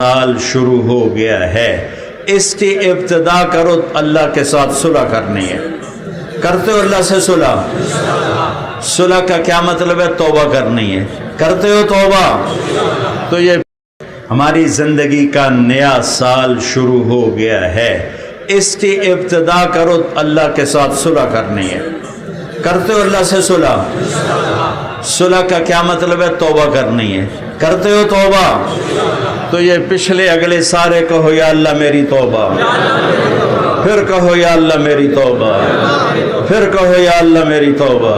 سال شروع ہو گیا ہے، اس کی ابتدا کرو اللہ کے ساتھ صلح کرنی ہے۔ کرتے ہو اللہ سے صلح؟ صلح کا کیا مطلب ہے؟ توبہ کرنی ہے۔ کرتے ہو توبہ؟ تو یہ ہماری زندگی کا نیا سال شروع ہو گیا ہے، اس کی ابتدا کرو اللہ کے ساتھ صلح کرنی ہے۔ کرتے ہو اللہ سے صلح؟ صلح کا کیا مطلب ہے؟ توبہ کرنی ہے۔ کرتے ہو توبہ؟ تو یہ پچھلے اگلے سارے کہو یا اللہ میری توبہ، پھر کہو یا اللہ میری توبہ، پھر کہو یا اللہ میری توبہ۔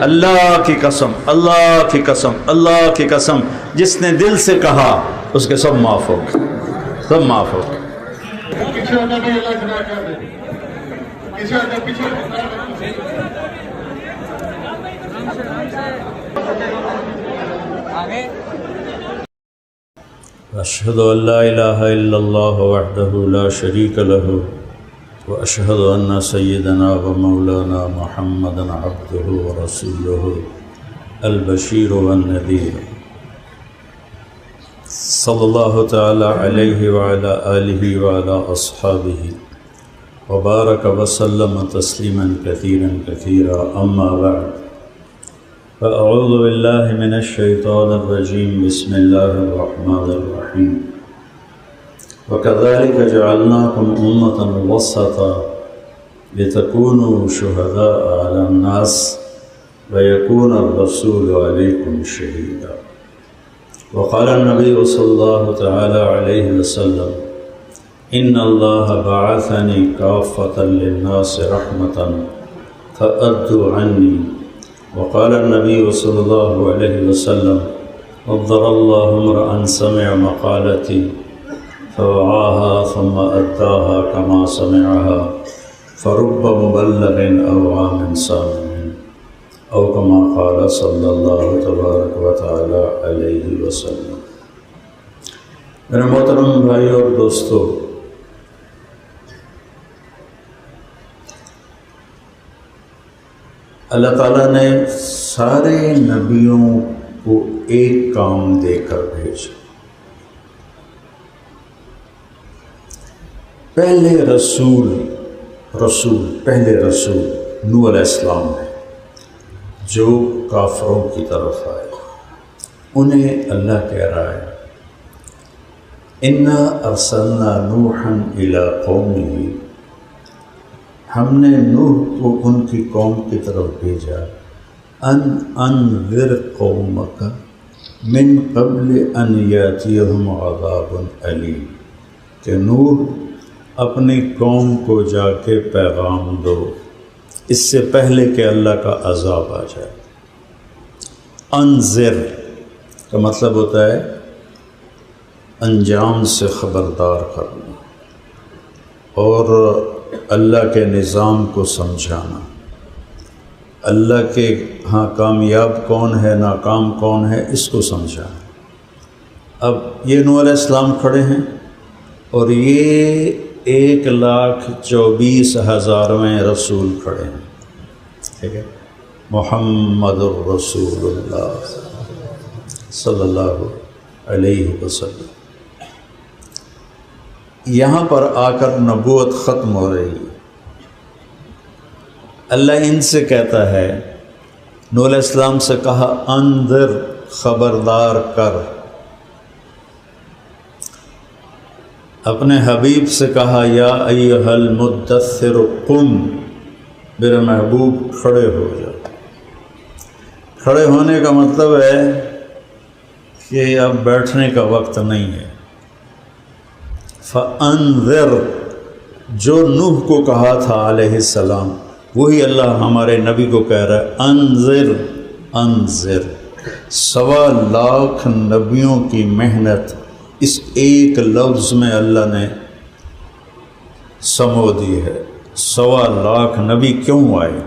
اللہ کی قسم، اللہ کی قسم، اللہ کی قسم، جس نے دل سے کہا اس کے سب معاف ہو گئے، سب معاف ہو گئے۔ اشہد ان لا الہ الا اللہ وحدہ لا شریک لہ واشہد ان سیدنا و مولانا محمدا عبدہ ورسولہ البشیر والنذیر صلی اللہ تعالی علیہ وعلی آلہ وعلی اصحابہ وبارک وسلم تسلیما کثیرا کثیرا، اما بعد فأعوذ باللہ من الشیطان الرجیم، بسم اللہ الرحمن الرحیم۔ وَكَذَلِكَ جَعَلْنَاكُمْ أُمَّةً وَسَطًا لِتَكُونُوا شُهَدَاءَ عَلَى النَّاسِ وَيَكُونَ الرَّسُولُ عَلَيْكُمْ شَهِيدًا۔ وقال النبی صلی اللہ تعالی علیہ وسلم إِنَّ اللَّهَ بَعَثَنِي كَافَّةً لِلنَّاسِ رَحْمَةً فَأَدُّوا عَنِّي۔ وقال النبی صلی اللہ علیہ وسلم نضر اللہ امرأ سمع مقالتی فوعاها ثم أداها كما سمعها فرب مبلغ أو عام سامع أو كما قال صلی اللہ تبارک و تعالی علیہ وسلم۔ میرے محترم بھائی اور دوستو، اللہ تعالیٰ نے سارے نبیوں کو ایک کام دے کر بھیجا۔ پہلے رسول پہلے رسول نوح علیہ السلام ہے، جو کافروں کی طرف آئے، انہیں اللہ کہہ رہا ہے اِنَّا أَرْسَلْنَا نُوحًا إِلَىٰ قَوْمِهِ، ہم نے نوح کو ان کی قوم کی طرف بھیجا، ان انذر قومک من قبل ان یاتیہم عذاب علیم، کہ نوح اپنی قوم کو جا کے پیغام دو اس سے پہلے کہ اللہ کا عذاب آ جائے۔ انذر کا مطلب ہوتا ہے انجام سے خبردار کرنا اور اللہ کے نظام کو سمجھانا، اللہ کے ہاں کامیاب کون ہے ناکام کون ہے اس کو سمجھانا۔ اب یہ نوح علیہ السلام کھڑے ہیں اور یہ 1,24,000 رسول کھڑے ہیں، ٹھیک ہے، محمد الرسول اللہ صلی اللہ علیہ وسلم۔ یہاں پر آ کر نبوت ختم ہو رہی ہے۔ اللہ ان سے کہتا ہے، نوح علیہ السلام سے کہا انذر، خبردار کر، اپنے حبیب سے کہا یا ایھا المدثر قم، میرے محبوب کھڑے ہو جا۔ کھڑے ہونے کا مطلب ہے کہ اب بیٹھنے کا وقت نہیں ہے۔ فَأَنذِرْ، جو نوح کو کہا تھا علیہ السلام، وہی اللہ ہمارے نبی کو کہہ رہا ہے انذر انذر۔ 1.25 لاکھ نبیوں کی محنت اس ایک لفظ میں اللہ نے سمو دی ہے۔ 1.25 لاکھ نبی کیوں آئے؟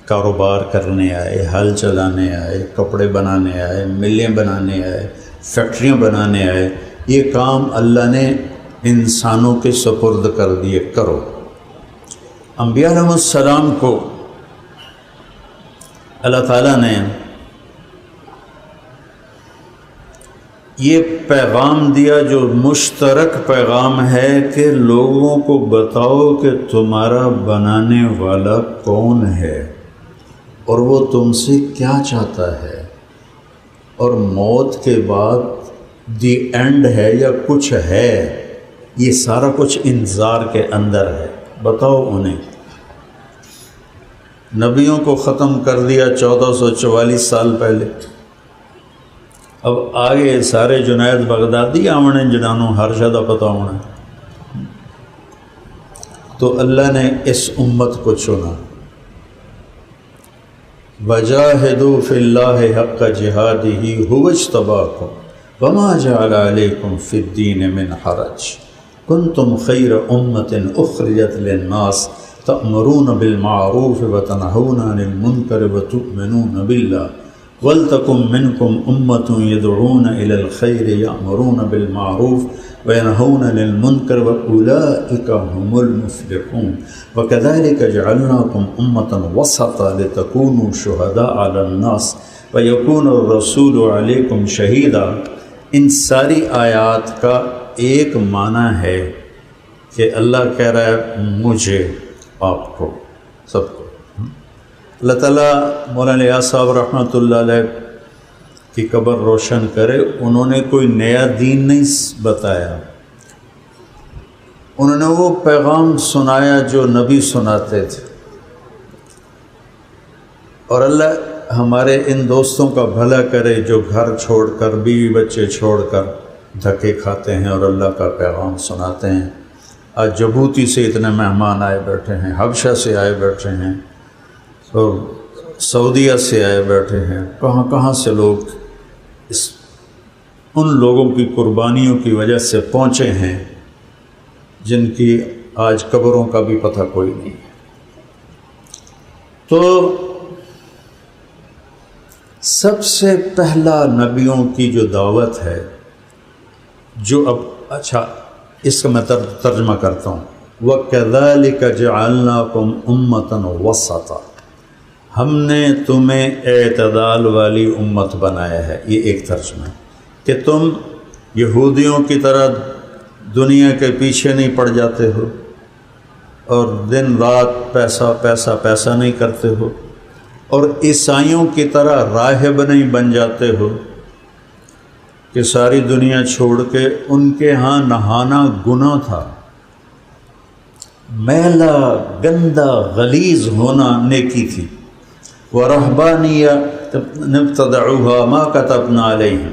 کاروبار کرنے آئے، ہل چلانے آئے، کپڑے بنانے آئے، ملیں بنانے آئے، فیکٹریاں بنانے آئے۔ یہ کام اللہ نے انسانوں کے سپرد کر دیے، کرو۔ انبیاء علیہ السلام کو اللہ تعالیٰ نے یہ پیغام دیا جو مشترک پیغام ہے کہ لوگوں کو بتاؤ کہ تمہارا بنانے والا کون ہے اور وہ تم سے کیا چاہتا ہے، اور موت کے بعد دی اینڈ ہے یا کچھ ہے، یہ سارا کچھ انتظار کے اندر ہے، بتاؤ انہیں۔ نبیوں کو ختم کر دیا 1444 سال پہلے، اب آگے سارے جنید بغدادی آونے جنانوں ہر شدہ پتہ ہونا، تو اللہ نے اس امت کو چنا۔ وَجَاهِدُوا فِي اللَّهِ حَقَّ جِهَادِهِ هُوَ اجْتَبَاكُمْ وَمَا جَعَلَ عَلَيْكُمْ فِي الدِّينِ مِنْ حَرَجٍ كُنْتُمْ خَيْرَ أُمَّةٍ أُخْرِجَتْ لِلنَّاسِ تَأْمُرُونَ بِالْمَعْرُوفِ وَتَنْهَوْنَ عَنِ الْمُنْكَرِ وَتُؤْمِنُونَ بِاللَّهِ وَلْتَكُن مِّنكُمْ أُمَّةٌ يَدْعُونَ إِلَى الْخَيْرِ يَأْمُرُونَ بِالْمَعْرُوفِ وَيَنْهَوْنَ عَنِ الْمُنْكَرِ وَأُولَٰئِكَ هُمُ الْمُفْلِحُونَ وَكَذَلِكَ جَعَلْنَاكُمْ أُمَّةً وَسَطًا لِتَكُونُوا شُهَدَاءَ عَلَى النَّاسِ وَيَكُونَ الرَّسُولُ عَلَيْكُمْ شَهِيدًا۔ ان ساری آیات کا ایک معنی ہے کہ اللہ کہہ رہا ہے مجھے، آپ کو، سب کو۔ اللہ تعالیٰ مولانا الیاس صاحب رحمۃ اللہ علیہ کی قبر روشن کرے، انہوں نے کوئی نیا دین نہیں بتایا، انہوں نے وہ پیغام سنایا جو نبی سناتے تھے۔ اور اللہ ہمارے ان دوستوں کا بھلا کرے جو گھر چھوڑ کر، بیوی بچے چھوڑ کر دھکے کھاتے ہیں اور اللہ کا پیغام سناتے ہیں۔ آج جبوتی سے اتنے مہمان آئے بیٹھے ہیں، حبشہ سے آئے بیٹھے ہیں، اور سعودیہ سے آئے بیٹھے ہیں، کہاں کہاں سے لوگ ان لوگوں کی قربانیوں کی وجہ سے پہنچے ہیں جن کی آج قبروں کا بھی پتہ کوئی نہیں ہے۔ تو سب سے پہلا نبیوں کی جو دعوت ہے، جو اب اچھا اس کا میں ترجمہ کرتا ہوں، وَكَذَلِكَ جَعَلْنَاكُمْ أُمَّةً وَسَطًا، ہم نے تمہیں اعتدال والی امت بنایا ہے۔ یہ ایک ترجمہ ہے کہ تم یہودیوں کی طرح دنیا کے پیچھے نہیں پڑ جاتے ہو اور دن رات پیسہ پیسہ پیسہ نہیں کرتے ہو، اور عیسائیوں کی طرح راہب نہیں بن جاتے ہو کہ ساری دنیا چھوڑ کے، ان کے ہاں نہانا گناہ تھا، میلا گندا غلیظ ہونا نیکی تھی۔ وَرَهْبَانِيَّةً ابْتَدَعُوهَا مَا كَتَبْنَا عَلَيْهِمْ،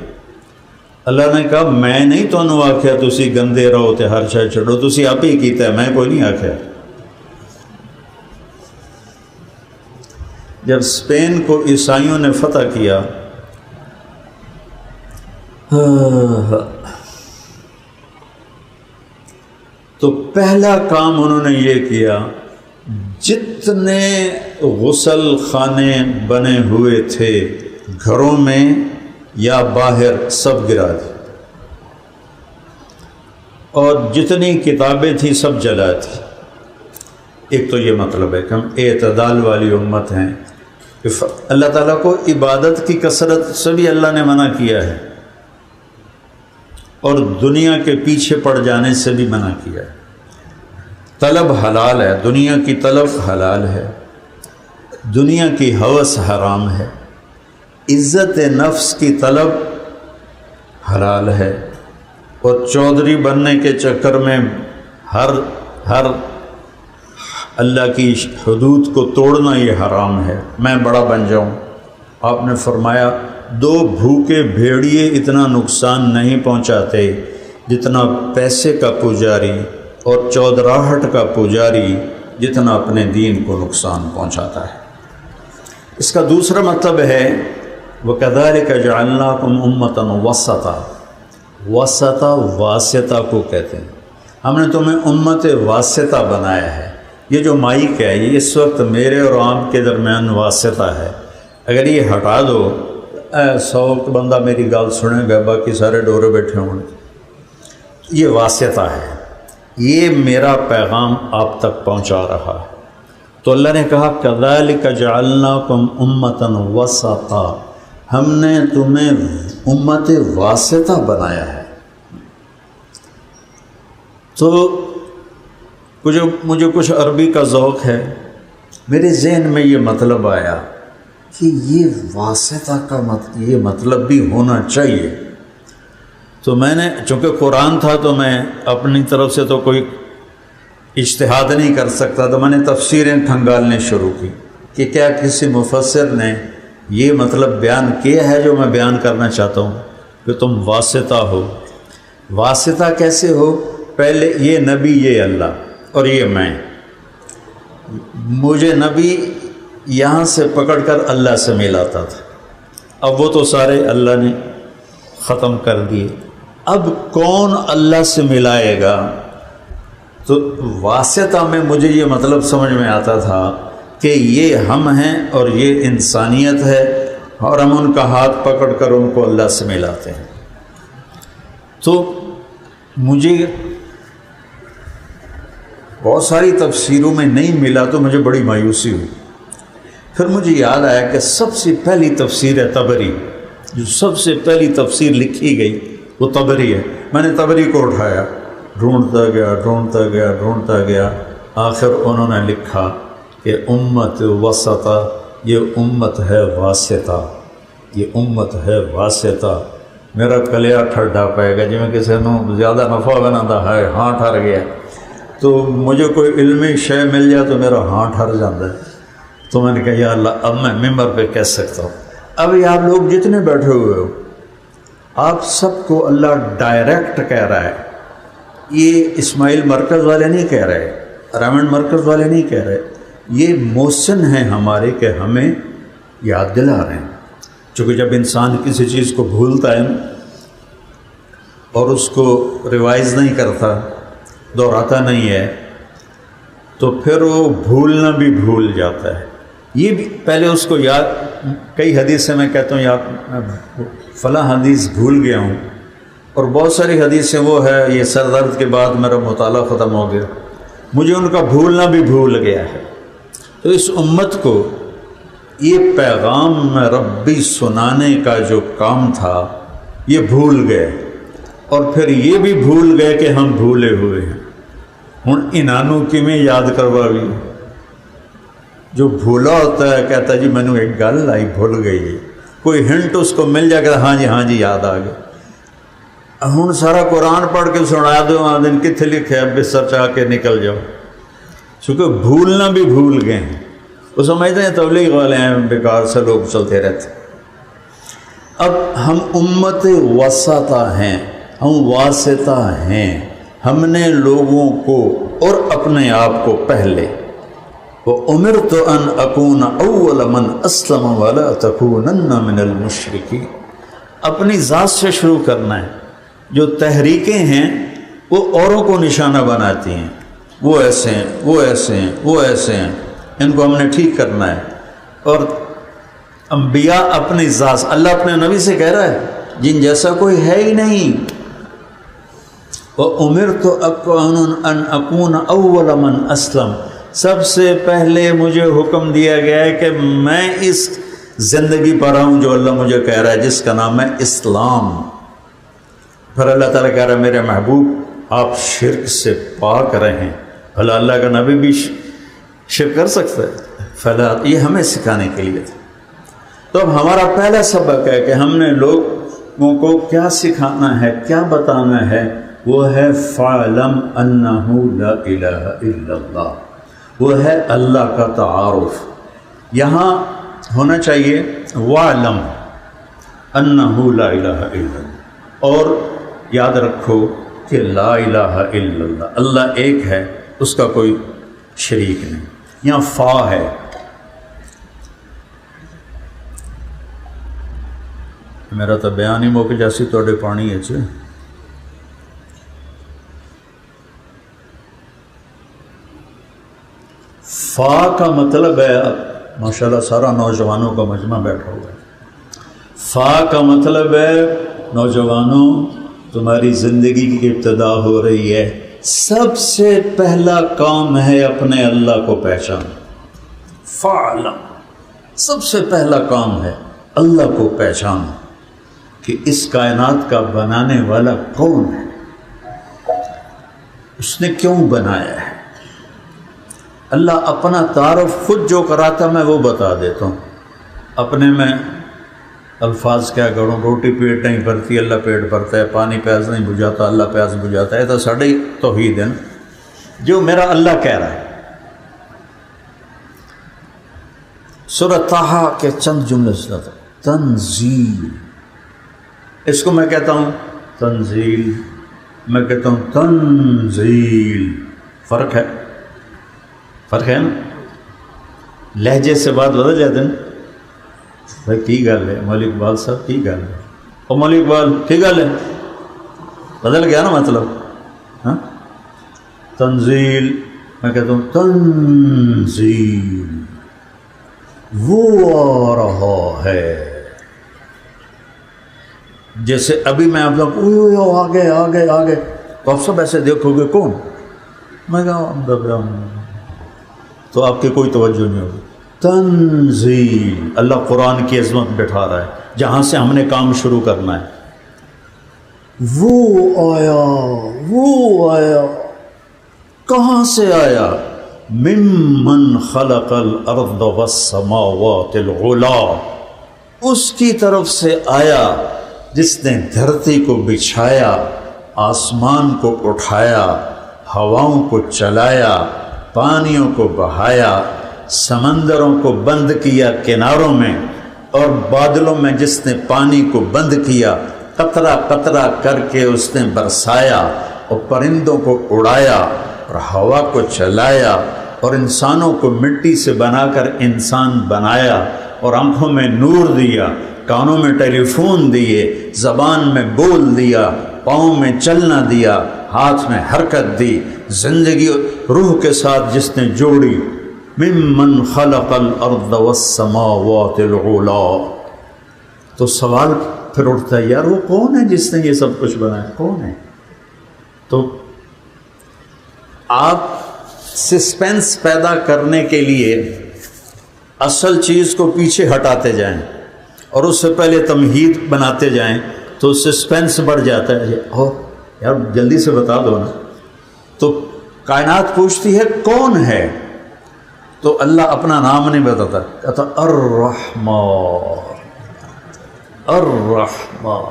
اللہ نے کہا میں نہیں تمہیں آکھیا تسی گندے رہو تے ہر شے چھڑو، تسی آپ ہی کیتا ہے، میں کوئی نہیں آکھیا۔ جب اسپین کو عیسائیوں نے فتح کیا تو پہلا کام انہوں نے یہ کیا، جتنے غسل خانے بنے ہوئے تھے گھروں میں یا باہر سب گرا دی، اور جتنی کتابیں تھیں سب جلا دی۔ ایک تو یہ مطلب ہے کہ ہم اعتدال والی امت ہیں، کہ اللہ تعالیٰ کو عبادت کی کثرت سے بھی اللہ نے منع کیا ہے اور دنیا کے پیچھے پڑ جانے سے بھی منع کیا ہے۔ طلب حلال ہے، دنیا کی طلب حلال ہے، دنیا کی ہوس حرام ہے، عزت نفس کی طلب حلال ہے، اور چودھری بننے کے چکر میں ہر اللہ کی حدود کو توڑنا یہ حرام ہے۔ میں بڑا بن جاؤں، آپ نے فرمایا 2 بھوکے بھیڑیے اتنا نقصان نہیں پہنچاتے جتنا پیسے کا پجاری اور چودراہٹ کا پجاری جتنا اپنے دین کو نقصان پہنچاتا ہے۔ اس کا دوسرا مطلب ہے وَكَذَلِكَ جَعَلْنَاكُمْ أُمَّةً وَسَطًا، وسطا واسطہ کو کہتے ہیں، ہم نے تمہیں امت واسطہ بنایا ہے۔ یہ جو مائک ہے یہ اس وقت میرے اور آپ کے درمیان واسطہ ہے، اگر یہ ہٹا دو 100 بندہ میری گال سنے گا، باقی سارے ڈورے بیٹھے ہوں گے۔ یہ واسطہ ہے، یہ میرا پیغام آپ تک پہنچا رہا ہے۔ تو اللہ نے کہا کذالک جعلناکم امۃ وسطا، ہم نے تمہیں امت واسطہ بنایا ہے۔ تو مجھے کچھ عربی کا ذوق ہے، میرے ذہن میں یہ مطلب آیا کہ یہ واسطہ کا یہ مطلب بھی ہونا چاہیے۔ تو میں نے، چونکہ قرآن تھا تو میں اپنی طرف سے تو کوئی اجتہاد نہیں کر سکتا، تو میں نے تفسیریں کھنگالنے شروع کی کہ کیا کسی مفسر نے یہ مطلب بیان کیا ہے جو میں بیان کرنا چاہتا ہوں کہ تم واسطہ ہو۔ واسطہ کیسے ہو؟ پہلے یہ نبی، یہ اللہ، اور یہ میں، مجھے نبی یہاں سے پکڑ کر اللہ سے ملاتا تھا، اب وہ تو سارے اللہ نے ختم کر دیے، اب کون اللہ سے ملائے گا؟ تو واسطہ میں مجھے یہ مطلب سمجھ میں آتا تھا کہ یہ ہم ہیں اور یہ انسانیت ہے، اور ہم ان کا ہاتھ پکڑ کر ان کو اللہ سے ملاتے ہیں۔ تو مجھے بہت ساری تفسیروں میں نہیں ملا تو مجھے بڑی مایوسی ہوئی۔ پھر مجھے یاد آیا کہ سب سے پہلی تفسیر ہے طبری، جو سب سے پہلی تفسیر لکھی گئی وہ طبری ہے۔ میں نے طبری کو اٹھایا، ڈھونڈتا گیا، آخر انہوں نے لکھا کہ امت وسطہ، یہ امت ہے واسطہ، یہ امت ہے واسطہ۔ میرا کلیا ٹھڈا پائے گا، جی میں کسی نے زیادہ نفع بنا ہے، ہاں ٹھر گیا۔ تو مجھے کوئی علمی شے مل جائے تو میرا ہاں ٹھر جاتا ہے۔ تو میں نے کہا یا اللہ، اب میں ممبر پہ کہہ سکتا ہوں۔ اب یہ آپ لوگ جتنے بیٹھے ہوئے ہو، آپ سب کو اللہ ڈائریکٹ کہہ رہا ہے، یہ اسماعیل مرکز والے نہیں کہہ رہے، رامنڈ مرکز والے نہیں کہہ رہے، یہ محسن ہیں ہمارے کہ ہمیں یاد دلا رہے ہیں۔ چونکہ جب انسان کسی چیز کو بھولتا ہے اور اس کو ریوائز نہیں کرتا، دہراتا نہیں ہے، تو پھر وہ بھولنا بھی بھول جاتا ہے۔ یہ بھی پہلے اس کو یاد، کئی حدیث سے میں کہتا ہوں یاد، فلاں حدیث بھول گیا ہوں، اور بہت ساری حدیثیں وہ ہے، یہ سر درد کے بعد میرا مطالعہ ختم ہو گیا، مجھے ان کا بھولنا بھی بھول گیا ہے۔ تو اس امت کو یہ پیغام ربی سنانے کا جو کام تھا یہ بھول گئے، اور پھر یہ بھی بھول گئے کہ ہم بھولے ہوئے ہیں۔ ہن انہوں کی میں یاد کروا بھی، جو بھولا ہوتا ہے کہتا ہے جی میں نے ایک گل آئی بھول گئی، کوئی ہنٹ اس کو مل جائے گا، ہاں جی یاد آ گیا۔ ہن سارا قرآن پڑھ کے سنا دو، دن کتنے لکھے اب بستر چاہ کے نکل جاؤ، چونکہ بھولنا بھی بھول گئے ہیں۔ وہ سمجھتے ہیں تبلیغ والے ہیں، بیکار سے لوگ چلتے رہتے۔ اب ہم امت وسطہ ہیں، ہم واسطہ ہیں، ہم نے لوگوں کو اور اپنے آپ کو پہلے، وَأُمِرْتُ أَنْ أَكُونَ أَوَّلَ مَنْ أَسْلَمَ وَلَا تَكُونَنَّ مِنَ الْمُشْرِكِينَ، اپنی ذات سے شروع کرنا ہے۔ جو تحریکیں ہیں وہ اوروں کو نشانہ بناتی ہیں، وہ ایسے ہیں، وہ ایسے ہیں، وہ ایسے ہیں، ان کو ہم نے ٹھیک کرنا ہے۔ اور انبیاء اپنی ذات، اللہ اپنے نبی سے کہہ رہا ہے جن جیسا کوئی ہے ہی نہیں۔ وَأُمِرْتُ أَنْ أَكُونَ أَوَّلَ مَنْ أَسْلَمَ، سب سے پہلے مجھے حکم دیا گیا ہے کہ میں اس زندگی پر ہوں جو اللہ مجھے کہہ رہا ہے، جس کا نام ہے اسلام۔ پھر اللہ تعالیٰ کہہ رہا ہے میرے محبوب آپ شرک سے پاک رہیں۔ بھلا اللہ کا نبی بھی شرک کر سکتا ہے؟ فلا، یہ ہمیں سکھانے کے لیے تھا۔ تو اب ہمارا پہلا سبق ہے کہ ہم نے لوگوں کو کیا سکھانا ہے، کیا بتانا ہے، وہ ہے فَاعْلَمْ أَنَّهُ لَا إِلَهَ إِلَّا اللَّهُ، وہ ہے اللہ کا تعارف۔ یہاں ہونا چاہیے وَاعْلَمْ أَنَّهُ لَا إِلَهَ إِلَّا اللَّهُ، اور یاد رکھو کہ لا الہ الا اللہ، اللہ ایک ہے، اس کا کوئی شریک نہیں۔ یہاں فا ہے، میرا تو بیان ہی موقع جیسی توڑے پانی ہے چھے۔ فا کا مطلب ہے، ماشاءاللہ سارا نوجوانوں کا مجمع بیٹھا ہوا ہے۔ فا کا مطلب ہے نوجوانوں تمہاری زندگی کی ابتدا ہو رہی ہے، سب سے پہلا کام ہے اپنے اللہ کو پہچان۔ فَاعْلَمْ، سب سے پہلا کام ہے اللہ کو پہچان۔ کہ اس کائنات کا بنانے والا کون ہے، اس نے کیوں بنایا ہے۔ اللہ اپنا تعارف خود جو کراتا میں وہ بتا دیتا ہوں، اپنے میں الفاظ کیا کروں، روٹی پیٹ نہیں بھرتی اللہ پیٹ بھرتا ہے، پانی پیاس نہیں بجھاتا اللہ پیاس بجھاتا ہے، تو ساڑھے توحید ہے نا، جو میرا اللہ کہہ رہا ہے۔ سورہ طٰہٰ کے چند جملے سناتا ہوں۔ تنزیل، اس کو میں کہتا ہوں تنزیل، میں کہتا ہوں تنزیل، فرق ہے نا، لہجے سے بات بدل جاتے ہیں نا۔ بھائی کی گل ہے مولوی اقبال صاحب، کی گل ہے اور مولوی اقبال کی گل ہے، بدل گیا نا مطلب۔ ہاں تنزیل، میں کہتا ہوں تنزیل، وہ آ رہا ہے۔ جیسے ابھی میں آپ کو آگے آگے آگے، تو آپ سب ایسے دیکھو گے کون، میں کہا تو آپ کی کوئی توجہ نہیں ہوگی۔ تنزیل، اللہ قرآن کی عظمت بٹھا رہا ہے، جہاں سے ہم نے کام شروع کرنا ہے۔ وہ آیا، کہاں سے آیا؟ ممن خلق الارض والسماوات العلا، اس کی طرف سے آیا جس نے دھرتی کو بچھایا، آسمان کو اٹھایا، ہواؤں کو چلایا، پانیوں کو بہایا، سمندروں کو بند کیا کناروں میں، اور بادلوں میں جس نے پانی کو بند کیا، قطرہ قطرہ کر کے اس نے برسایا، اور پرندوں کو اڑایا اور ہوا کو چلایا، اور انسانوں کو مٹی سے بنا کر انسان بنایا، اور آنکھوں میں نور دیا، کانوں میں ٹیلی فون دیے، زبان میں بول دیا، پاؤں میں چلنا دیا، ہاتھ میں حرکت دی، زندگی روح کے ساتھ جس نے جوڑی۔ ممن خلق الارض والسماوات العلا، تو سوال پھر اٹھتا ہے یار وہ کون ہے جس نے یہ سب کچھ بنایا، کون ہے؟ تو آپ سسپینس پیدا کرنے کے لیے اصل چیز کو پیچھے ہٹاتے جائیں اور اس سے پہلے تمہید بناتے جائیں تو سسپینس بڑھ جاتا ہے، اور یار جلدی سے بتا دو نا۔ تو کائنات پوچھتی ہے کون ہے، تو اللہ اپنا نام نہیں بتاتا، کہتا الرحمن۔ الرحمن،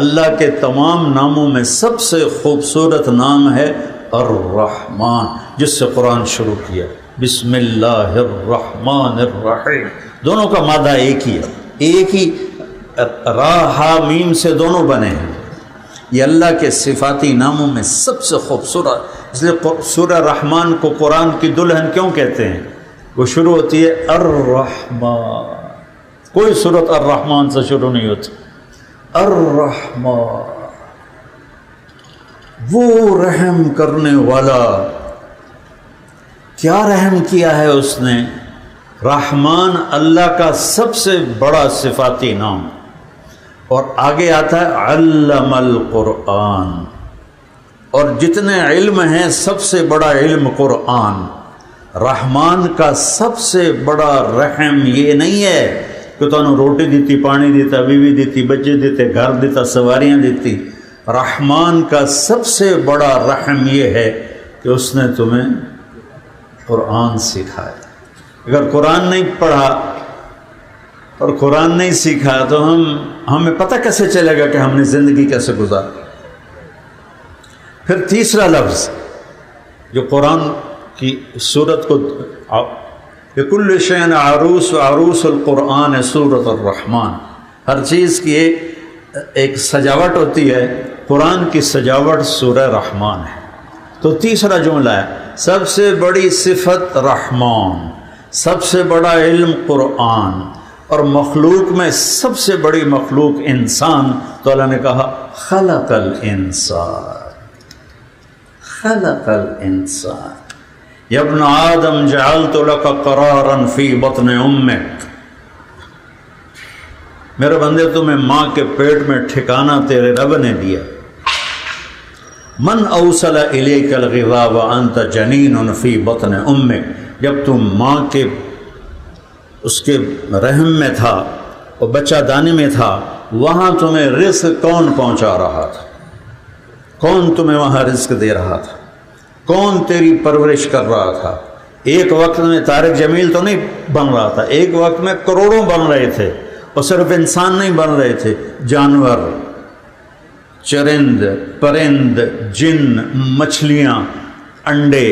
اللہ کے تمام ناموں میں سب سے خوبصورت نام ہے الرحمن، جس سے قرآن شروع کیا، بسم اللہ الرحمن الرحیم۔ دونوں کا مادہ ایک ہی ہے، ایک ہی را ہا میم سے دونوں بنے ہیں۔ یہ اللہ کے صفاتی ناموں میں سب سے خوبصورت، اس لیے سورہ رحمان کو قرآن کی دلہن کیوں کہتے ہیں؟ وہ شروع ہوتی ہے الرحمن، کوئی سورت الرحمن سے شروع نہیں ہوتی۔ الرحمن، وہ رحم کرنے والا، کیا رحم کیا ہے اس نے؟ رحمان اللہ کا سب سے بڑا صفاتی نام، اور آگے آتا ہے علم القرآن، اور جتنے علم ہیں سب سے بڑا علم قرآن۔ رحمان کا سب سے بڑا رحم یہ نہیں ہے کہ تمہیں روٹی دیتی، پانی دیتا، بیوی دیتی، بچے دیتے، گھر دیتا، سواریاں دیتی۔ رحمان کا سب سے بڑا رحم یہ ہے کہ اس نے تمہیں قرآن سکھایا۔ اگر قرآن نہیں پڑھا اور قرآن نہیں سیکھا تو ہمیں پتہ کیسے چلے گا کہ ہم نے زندگی کیسے گزاری؟ پھر تیسرا لفظ جو قرآن کی صورت کو، لکل شیء عروس عروس القرآن سورۃ الرحمن، ہر چیز کی ایک سجاوٹ ہوتی ہے، قرآن کی سجاوٹ سورہ رحمان ہے۔ تو تیسرا جملہ ہے سب سے بڑی صفت رحمان، سب سے بڑا علم قرآن، اور مخلوق میں سب سے بڑی مخلوق انسان، تو اللہ نے کہا خلق الانسان، خلق الانسان۔ یا ابن آدم جعلت لک قرارا فی بطن امک، میرے بندے تمہیں ماں کے پیٹ میں ٹھکانہ تیرے رب نے دیا۔ من اوصل الیک الغذاء وانت جنین فی بطن امک، جب تم ماں کے اس کے رحم میں تھا اور بچہ دانے میں تھا، وہاں تمہیں رزق کون پہنچا رہا تھا؟ کون تمہیں وہاں رزق دے رہا تھا؟ کون تیری پرورش کر رہا تھا؟ ایک وقت میں طارق جمیل تو نہیں بن رہا تھا، ایک وقت میں کروڑوں بن رہے تھے، اور صرف انسان نہیں بن رہے تھے، جانور، چرند، پرند، جن، مچھلیاں، انڈے،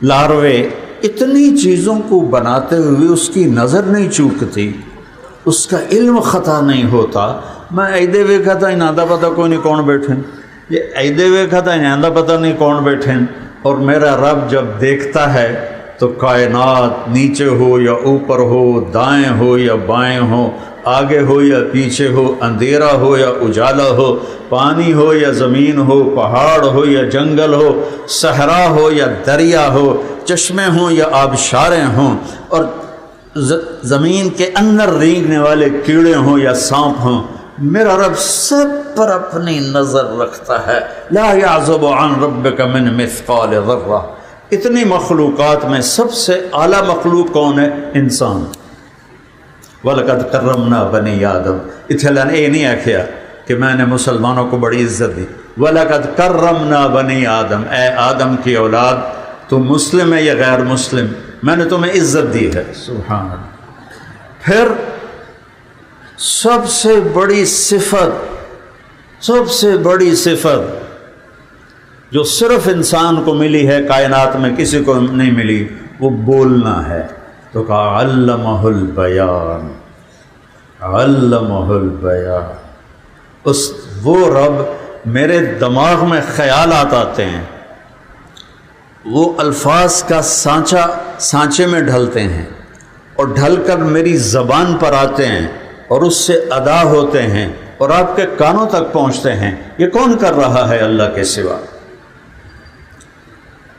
لاروے، اتنی چیزوں کو بناتے ہوئے اس کی نظر نہیں چوکتی، اس کا علم خطا نہیں ہوتا۔ میں ایدے ویکھا تھا انہاں پتہ کوئی نہیں کون بیٹھے، یہ ایدے ویکھا تھا انہاں پتہ نہیں کون بیٹھے، اور میرا رب جب دیکھتا ہے تو کائنات نیچے ہو یا اوپر ہو، دائیں ہو یا بائیں ہو، آگے ہو یا پیچھے ہو، اندھیرا ہو یا اجالا ہو، پانی ہو یا زمین ہو، پہاڑ ہو یا جنگل ہو، صحرا ہو یا دریا ہو، چشمے ہوں یا آبشاریں ہوں، اور زمین کے اندر رینگنے والے کیڑے ہوں یا سانپ ہوں، میرا رب سب پر اپنی نظر رکھتا ہے۔ لا یعزب عن ربک من مثقال ذرہ۔ اتنی مخلوقات میں سب سے اعلیٰ مخلوق کون ہے؟ انسان۔ وَلَقَدْ كَرَّمْنَا بَنِي آدم۔ اتنے اللہ نے یہ نہیں آکھیا کہ میں نے مسلمانوں کو بڑی عزت دی۔ وَلَقَدْ كَرَّمْنَا بَنِي آدم، اے آدم کی اولاد، تم مسلم ہے یا غیر مسلم، میں نے تمہیں عزت دی ہے۔ سبحان اللہ۔ پھر سب سے بڑی صفت جو صرف انسان کو ملی ہے، کائنات میں کسی کو نہیں ملی، وہ بولنا ہے۔ تو کہا علمہ البیان، علمہ البیان۔ وہ رب، میرے دماغ میں خیالات آتے ہیں، وہ الفاظ کا سانچے میں ڈھلتے ہیں اور ڈھل کر میری زبان پر آتے ہیں اور اس سے ادا ہوتے ہیں اور آپ کے کانوں تک پہنچتے ہیں۔ یہ کون کر رہا ہے اللہ کے سوا؟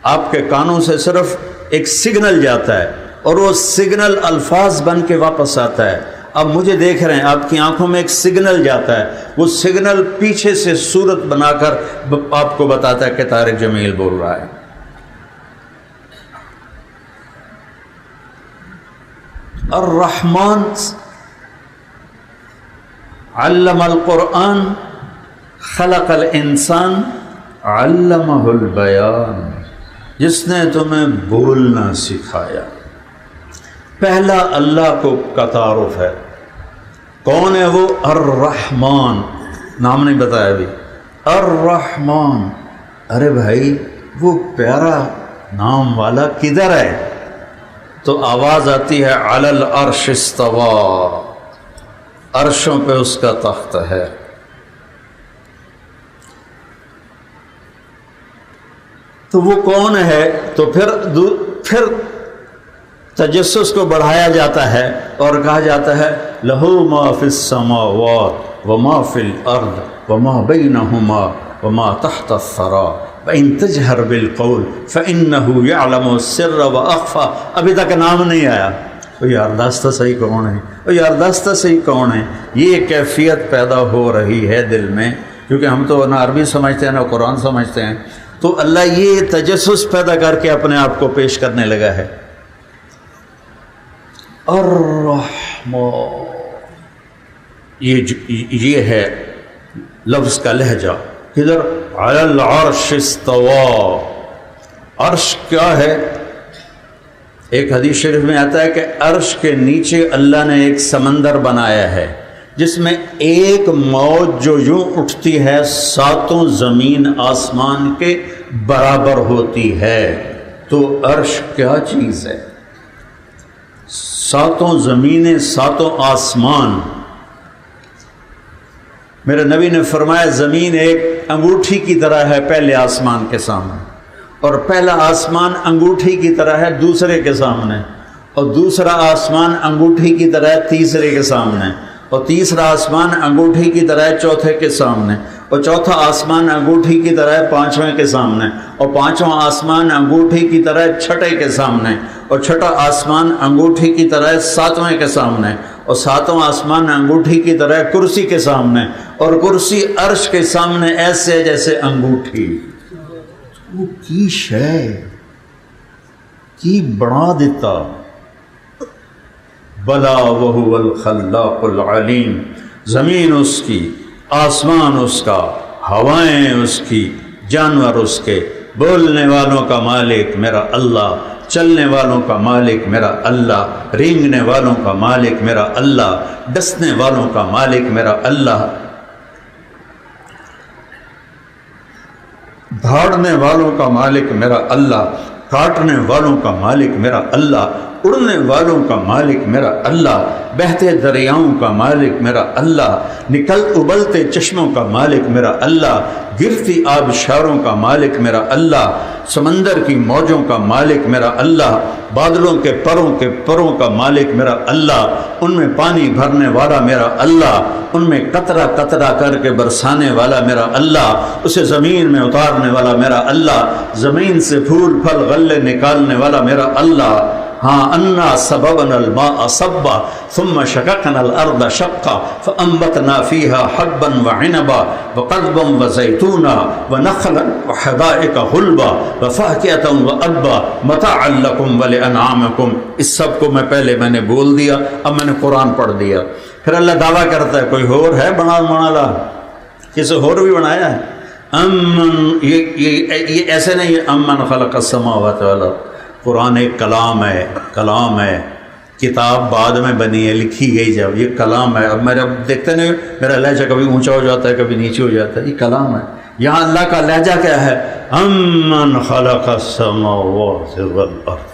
آپ کے کانوں سے صرف ایک سگنل جاتا ہے اور وہ سگنل الفاظ بن کے واپس آتا ہے۔ اب مجھے دیکھ رہے ہیں، آپ کی آنکھوں میں ایک سگنل جاتا ہے، وہ سگنل پیچھے سے صورت بنا کر آپ کو بتاتا ہے کہ طارق جمیل بول رہا ہے۔ الرحمن علم القرآن خلق الانسان علمہ البیان، جس نے تمہیں بولنا سکھایا۔ پہلا اللہ کو کا تعارف ہے، کون ہے وہ؟ الرحمن، نام نہیں بتایا ابھی۔ الرحمن، ارے بھائی وہ پیارا نام والا کدھر ہے؟ تو آواز آتی ہے علی العرش استویٰ، عرشوں پہ اس کا تخت ہے۔ تو وہ کون ہے؟ تو پھر تجسس کو بڑھایا جاتا ہے اور کہا جاتا ہے لہو ما فی السماوات وما فی الارض وما بینہما وما تحت الثری وَإِن تَجْهَرْ بِالْقَوْلِ فَإِنَّهُ يَعْلَمُ السِّرَّ وَأَخْفَى۔ ابھی تک نام نہیں آیا، او یار داستہ صحیح کون ہے، او یار داستہ صحیح کون ہے؟ یہ کیفیت پیدا ہو رہی ہے دل میں، کیونکہ ہم تو نہ عربی سمجھتے ہیں نہ قرآن سمجھتے ہیں، تو اللہ یہ تجسس پیدا کر کے اپنے آپ کو پیش کرنے لگا ہے۔ الرحمن، یہ ہے لفظ کا لہجہ۔ کدھر؟ علی العرش استویٰ۔ عرش کیا ہے؟ ایک حدیث شریف میں آتا ہے کہ عرش کے نیچے اللہ نے ایک سمندر بنایا ہے جس میں ایک موج جو یوں اٹھتی ہے ساتوں زمین آسمان کے برابر ہوتی ہے۔ تو عرش کیا چیز ہے؟ ساتوں زمینیں، ساتوں آسمان۔ میرے نبی نے فرمایا زمین ایک انگوٹھی کی طرح ہے پہلے آسمان کے سامنے، اور پہلا آسمان انگوٹھی کی طرح ہے دوسرے کے سامنے، اور دوسرا آسمان انگوٹھی کی طرح ہے تیسرے کے سامنے، اور تیسرا آسمان انگوٹھی کی طرح ہے چوتھے کے سامنے، اور چوتھا آسمان انگوٹھی کی طرح ہے پانچویں کے سامنے، اور پانچواں آسمان انگوٹھی کی طرح ہے چھٹے کے سامنے، اور چھٹا آسمان انگوٹھی کی طرح ہے ساتویں کے سامنے، اور ساتواں آسمان انگوٹھی کی طرح ہے کرسی کے سامنے، اور کرسی عرش کے سامنے ایسے جیسے انگوٹھی۔ وہ کی شے کی بنا دیتا۔ بلا وہو الخلاق العلیم، زمین اس کی، آسمان اس کا، ہوائیں اس کی، جانور اس کے، بولنے والوں کا مالک میرا اللہ، چلنے والوں کا مالک میرا اللہ، رینگنے والوں کا مالک میرا اللہ، ڈسنے والوں کا مالک میرا اللہ، دھاڑنے والوں کا مالک میرا اللہ، کاٹنے والوں کا مالک میرا اللہ، اڑنے والوں کا مالک میرا اللہ، بہتے دریاؤں کا مالک میرا اللہ، نکل ابلتے چشموں کا مالک میرا اللہ، گرتی آبشاروں کا مالک میرا اللہ، سمندر کی موجوں کا مالک میرا اللہ، بادلوں کے پروں کا مالک میرا اللہ، ان میں پانی بھرنے والا میرا اللہ، ان میں قطرہ قطرہ کر کے برسانے والا میرا اللہ، اسے زمین میں اتارنے والا میرا اللہ، زمین سے پھول پھل غلے نکالنے والا میرا اللہ۔ ہاں انا سببنا الماء صبا ثم شققنا الارض شقا فانبتنا فيها حبا وعنبا وقضبا وزيتونا ونخلا وحدائق غلبا وفاكهة وابا متاعا لكم ولانعامكم۔ اس سب کو میں نے بول دیا، اب میں نے قرآن پڑھ دیا۔ پھر اللہ دعویٰ کرتا ہے کوئی اور ہے بنانا، کسی اور بھی بنایا ہے؟ امن، یہ ایسے نہیں ہے امن خلق السماوات والارض۔ قرآن ایک کلام ہے، کتاب بعد میں بنی ہے، لکھی گئی جب، یہ کلام ہے۔ اب دیکھتے نہیں میرا لہجہ کبھی اونچا ہو جاتا ہے کبھی نیچے ہو جاتا ہے، یہ کلام ہے۔ یہاں اللہ کا لہجہ کیا ہے؟ امن خلق السماوات والارض۔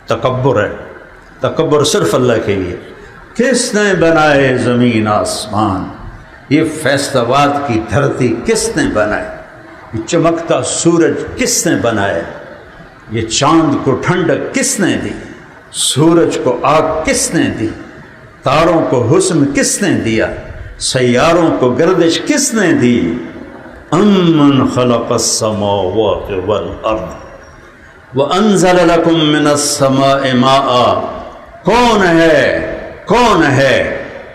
تکبر ہے، تکبر صرف اللہ کے لیے۔ کس نے بنائے زمین آسمان؟ یہ فیصل آباد کی دھرتی کس نے بنائی؟ یہ چمکتا سورج کس نے بنایا؟ یہ چاند کو ٹھنڈک کس نے دی؟ سورج کو آگ کس نے دی؟ تاروں کو حسن کس نے دیا؟ سیاروں کو گردش کس نے دی؟ امن خلق السماوات والارض وانزل لكم من السماء ماء۔ کون ہے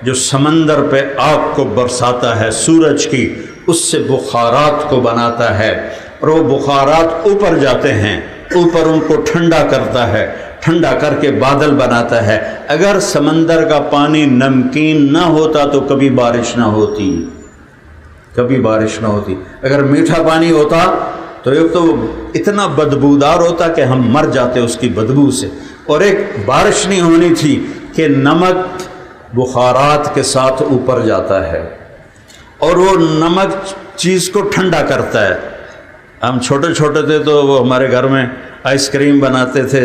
جو سمندر پہ آگ کو برساتا ہے سورج کی، اس سے بخارات کو بناتا ہے، اور وہ بخارات اوپر جاتے ہیں، اوپر ان کو ٹھنڈا کرتا ہے، ٹھنڈا کر کے بادل بناتا ہے۔ اگر سمندر کا پانی نمکین نہ ہوتا تو کبھی بارش نہ ہوتی، کبھی بارش نہ ہوتی۔ اگر میٹھا پانی ہوتا تو ایک تو اتنا بدبودار ہوتا کہ ہم مر جاتے اس کی بدبو سے، اور ایک بارش نہیں ہونی تھی کہ نمک بخارات کے ساتھ اوپر جاتا ہے اور وہ نمک چیز کو ٹھنڈا کرتا ہے۔ ہم چھوٹے چھوٹے تھے تو وہ ہمارے گھر میں آئس کریم بناتے تھے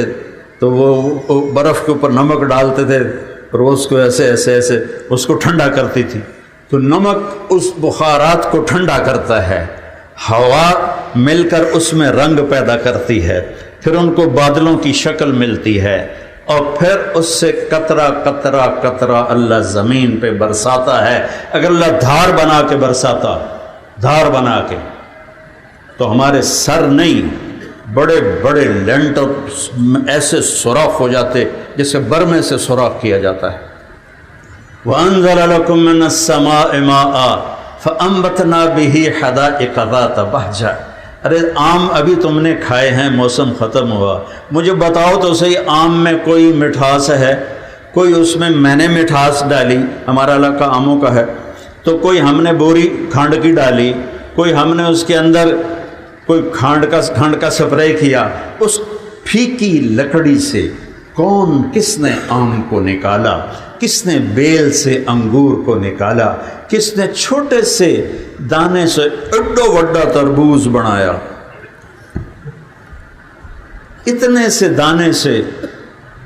تو وہ برف کے اوپر نمک ڈالتے تھے اور اس کو ایسے اس کو ٹھنڈا کرتی تھی۔ تو نمک اس بخارات کو ٹھنڈا کرتا ہے، ہوا مل کر اس میں رنگ پیدا کرتی ہے، پھر ان کو بادلوں کی شکل ملتی ہے، اور پھر اس سے قطرہ قطرہ قطرہ اللہ زمین پہ برساتا ہے۔ اگر اللہ دھار بنا کے برساتا، دھار بنا کے، تو ہمارے سر نہیں، بڑے بڑے لینٹر ایسے سوراخ ہو جاتے جیسے برمے سے سوراخ کیا جاتا ہے۔ وَأَنزَلَ لَكُم مِّنَ السَّمَاءِ مَاءً فَأَنبَتْنَا بِهِ حَدَائِقَ ذَاتَ بَهْجَةٍ۔ ارے آم ابھی تم نے کھائے ہیں، موسم ختم ہوا، مجھے بتاؤ تو صحیح آم میں کوئی مٹھاس ہے؟ کوئی اس میں نے مٹھاس ڈالی، ہمارا علاقہ آموں کا ہے، تو کوئی ہم نے بوری کھنڈ کی ڈالی، کوئی ہم نے اس کے اندر کوئی کھانڈ کا سپرے کیا۔ اس پھیکی لکڑی سے کس نے آم کو نکالا؟ کس نے بیل سے انگور کو نکالا؟ کس نے چھوٹے سے دانے سے ایڈو وڈا تربوز بنایا؟ اتنے سے دانے سے،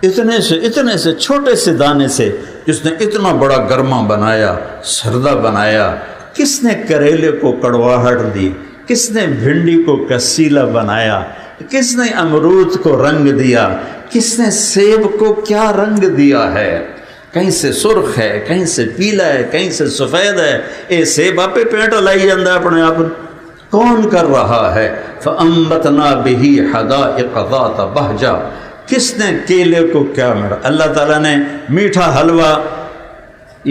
اتنے سے چھوٹے سے دانے سے جس نے اتنا بڑا گرما بنایا، سردہ بنایا۔ کس نے کریلے کو کڑواہٹ دی؟ کس نے بھنڈی کو کسیلا بنایا؟ کس نے امرود کو رنگ دیا؟ کس نے سیب کو کیا رنگ دیا ہے؟ کہیں سے سرخ ہے، کہیں سے پیلا ہے، کہیں سے سفید ہے۔ اے سیب آپ پیٹ لائی جاندہ اپنے آپ، کون کر رہا ہے؟ فَأَنبَتْنَا بِهِ حَدَائِقَ ذَاتَ بَهْجَةٍ۔ کس نے کیلے کو کیا ملا؟ اللہ تعالیٰ نے میٹھا حلوہ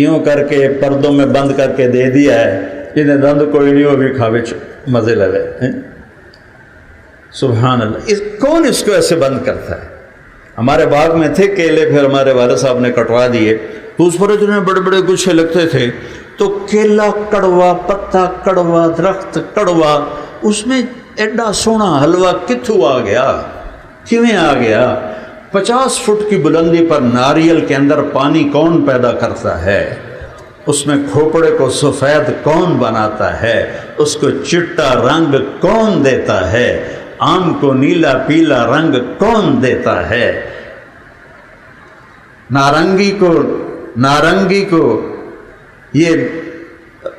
یوں کر کے پردوں میں بند کر کے دے دیا ہے، جنہیں دند کوئی نہیں ہو بھی کھاوے مزے لگے۔ سبحان اللہ، کون اس کو ایسے بند کرتا ہے؟ ہمارے باغ میں تھے کیلے، پھر ہمارے والد صاحب نے کٹوا دیے، تو اس پر اتنے بڑے بڑے گچھے لگتے تھے، تو کیلا کڑوا، پتا کڑوا، درخت کڑوا، اس میں ایڈا سونا حلوہ کتھوں آ گیا، کیویں آ گیا؟ 50 فٹ کی بلندی پر ناریل کے اندر پانی کون پیدا کرتا ہے؟ اس میں کھوپڑے کو سفید کون بناتا ہے؟ اس کو چٹا رنگ کون دیتا ہے؟ آم کو نیلا پیلا رنگ کون دیتا ہے؟ نارنگی کو یہ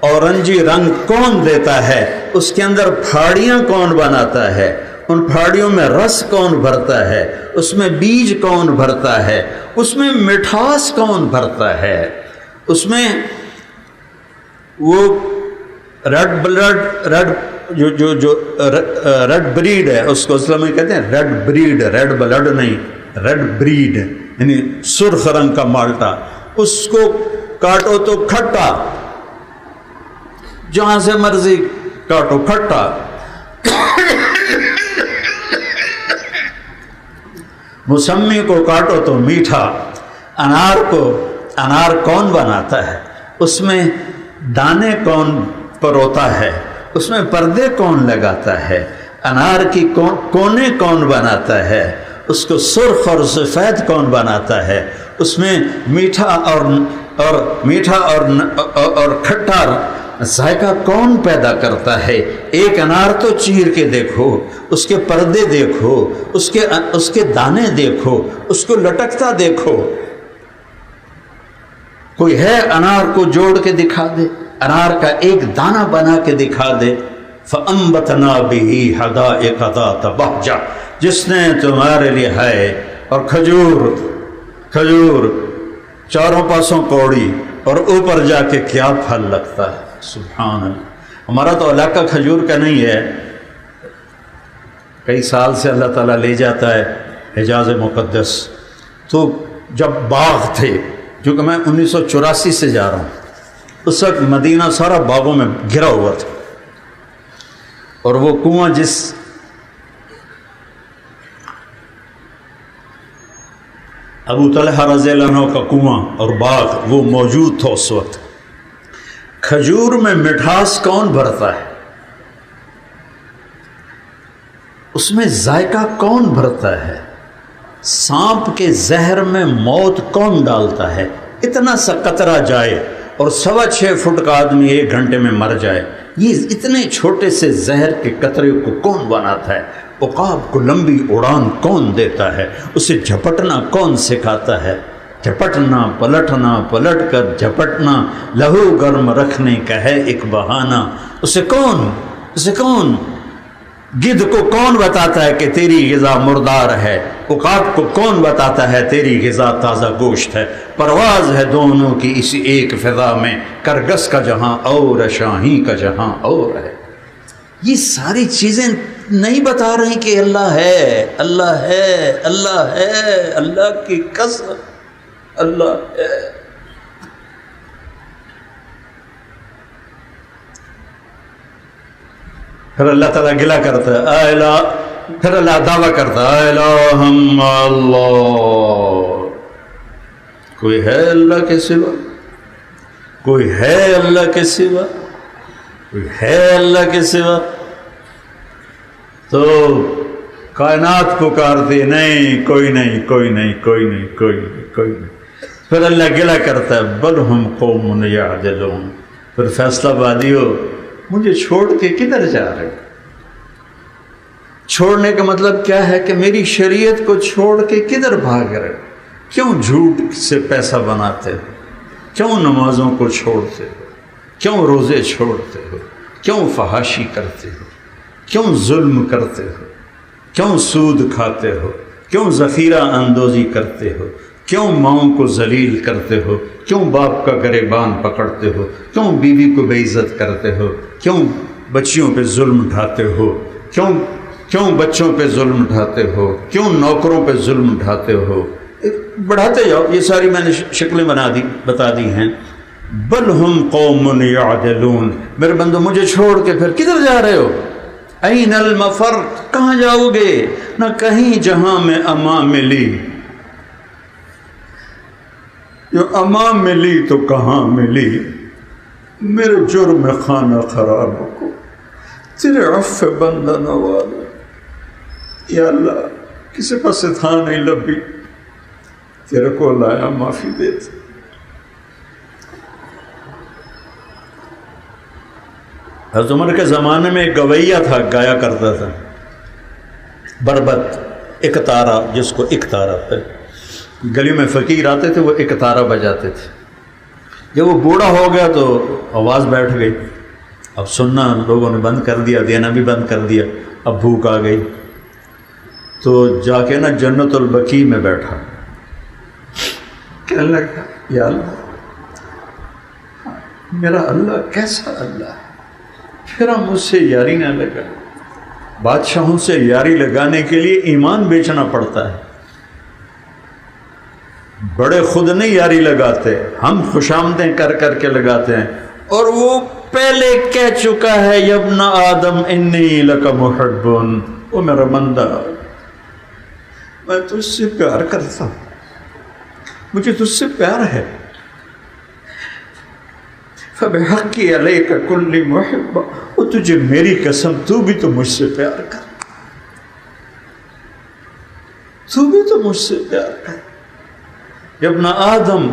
اورنجی رنگ کون دیتا ہے؟ اس کے اندر پھاڑیاں کون بناتا ہے؟ ان پھاڑیوں میں رس کون بھرتا ہے؟ اس میں بیج کون بھرتا ہے؟ اس میں مٹھاس کون بھرتا ہے؟ اس میں وہ ریڈ بریڈ ہے، اس کو اسلام میں کہتے ہیں ریڈ بریڈ، ریڈ بلڈ نہیں، ریڈ بریڈ یعنی سرخ رنگ کا مالٹا، اس کو کاٹو تو کھٹا، جہاں سے مرضی کاٹو کھٹا، موسمی کو کاٹو تو میٹھا، انار کون بناتا ہے؟ اس میں دانے کون پروتا ہے؟ اس میں پردے کون لگاتا ہے؟ انار کی کونے کون بناتا ہے؟ اس کو سرخ اور سفید کون بناتا ہے؟ اس میں میٹھا اور کھٹا ذائقہ کون پیدا کرتا ہے؟ ایک انار تو چیر کے دیکھو، اس کے پردے دیکھو، اس کے دانے دیکھو، اس کو لٹکتا دیکھو۔ کوئی ہے انار کو جوڑ کے دکھا دے، انار کا ایک دانہ بنا کے دکھا دے۔ فَأَنبَتْنَا بِهِ حَدَائِقَ ذَاتَ بَهْجَةٍ، جس نے تمہارے لیے ہے، اور کھجور چاروں پاسوں کوڑی، اور اوپر جا کے کیا پھل لگتا ہے، سبحان اللہ۔ ہمارا تو علاقہ کھجور کا نہیں ہے، کئی سال سے اللہ تعالیٰ لے جاتا ہے حجاز مقدس۔ تو جب باغ تھے، جو کہ میں 1984 سے جا رہا ہوں، اس وقت مدینہ سارا باغوں میں گھرا ہوا تھا، اور وہ کنواں جس ابو طلحہ رضی اللہ عنہ کا کنواں اور باغ وہ موجود تھا اس وقت۔ کھجور میں مٹھاس کون بھرتا ہے؟ اس میں ذائقہ کون بھرتا ہے؟ سانپ کے زہر میں موت کون ڈالتا ہے؟ اتنا سا قطرہ جائے اور 6.25 فٹ کا آدمی 1 گھنٹے میں مر جائے، یہ اتنے چھوٹے سے زہر کے قطرے کو کون بناتا ہے؟ عقاب کو لمبی اڑان کون دیتا ہے؟ اسے جھپٹنا کون سکھاتا ہے؟ جھپٹنا، پلٹنا، پلٹ کر جھپٹنا، لہو گرم رکھنے کا ہے ایک بہانہ۔ اسے کون گدھ کو کون بتاتا ہے کہ تیری غذا مردار ہے؟ عقاب کو کون بتاتا ہے تیری غذا تازہ گوشت ہے؟ پرواز ہے دونوں کی اسی ایک فضا میں، کرگس کا جہاں اور شاہی کا جہاں اور ہے۔ یہ ساری چیزیں نہیں بتا رہی کہ اللہ ہے، اللہ ہے، اللہ ہے، اللہ کی قسم اللہ ہے۔ پھر اللہ تعالیٰ گلہ کرتا ہے، اے الہ، پھر اللہ دعویٰ کرتا ہے، اے الہم اللہ، کوئی ہے اللہ کے سوا؟ کوئی ہے اللہ کے سوا؟ کوئی ہے اللہ کے سوا؟ تو کائنات پکارتی، نہیں کوئی نہیں، کوئی نہیں، کوئی نہیں، کوئی نہیں، کوئی نہیں۔ پھر اللہ گلہ کرتا ہے، بل ہم قوم یعدلون، پھر فیصلہ بادی ہو، مجھے چھوڑ کے کدھر جا رہے؟ چھوڑنے کا مطلب کیا ہے کہ میری شریعت کو چھوڑ کے کدھر بھاگ رہے؟ کیوں جھوٹ سے پیسہ بناتے ہو؟ کیوں نمازوں کو چھوڑتے ہو؟ کیوں روزے چھوڑتے ہو؟ کیوں فحاشی کرتے ہو؟ کیوں ظلم کرتے ہو؟ کیوں سود کھاتے ہو؟ کیوں ذخیرہ اندوزی کرتے ہو؟ کیوں ماؤں کو ذلیل کرتے ہو؟ کیوں باپ کا گریبان پکڑتے ہو؟ کیوں بیوی کو بے عزت کرتے ہو؟ کیوں بچیوں پہ ظلم اٹھاتے ہو؟ کیوں بچوں پہ ظلم اٹھاتے ہو؟ کیوں نوکروں پہ ظلم اٹھاتے ہو؟ بڑھاتے جاؤ، یہ ساری میں نے شکلیں بتا دی ہیں۔ بل ہم قوم یعدلون، میرے بندو مجھے چھوڑ کے پھر کدھر جا رہے ہو؟ این المفر، کہاں جاؤ گے؟ نہ کہیں جہاں میں امان ملی، جو امان ملی تو کہاں ملی؟ میرے جرم خانہ خراب کو تیرے عفو بندہ نواز. یا اللہ کسی پاس تھا نہیں لبی تیرے کو لایا معافی دیتے. حضرت عمر کے زمانے میں ایک گویہ تھا، گایا کرتا تھا بربت، ایک تارہ، جس کو ایک تارہ تھا. گلی میں فقیر آتے تھے، وہ ایک تارہ بجاتے تھے. جب وہ بوڑھا ہو گیا تو آواز بیٹھ گئی، اب سننا لوگوں نے بند کر دیا، دینا بھی بند کر دیا. اب بھوک آ گئی تو جا کے نا جنت البقیع میں بیٹھا، کہنے لگا یا اللہ میرا اللہ کیسا اللہ ہے. پھر ہم مجھ سے یاری نہ لگا. بادشاہوں سے یاری لگانے کے لیے ایمان بیچنا پڑتا ہے. بڑے خود نہیں یاری لگاتے، ہم خوشامدیں کر کر کے لگاتے ہیں. اور وہ پہلے کہہ چکا ہے یابن آدم انی لک محب، او میرا بندہ میں تجھ سے پیار کرتا ہوں، مجھے تجھ سے پیار ہے. فَبِحَقِّ عَلَيْكَ كُلِّ مُحِبَّ، وہ تجھے میری قسم تو بھی تو مجھ سے پیار کر، تو بھی تو مجھ سے پیار کر. یا ابن آدم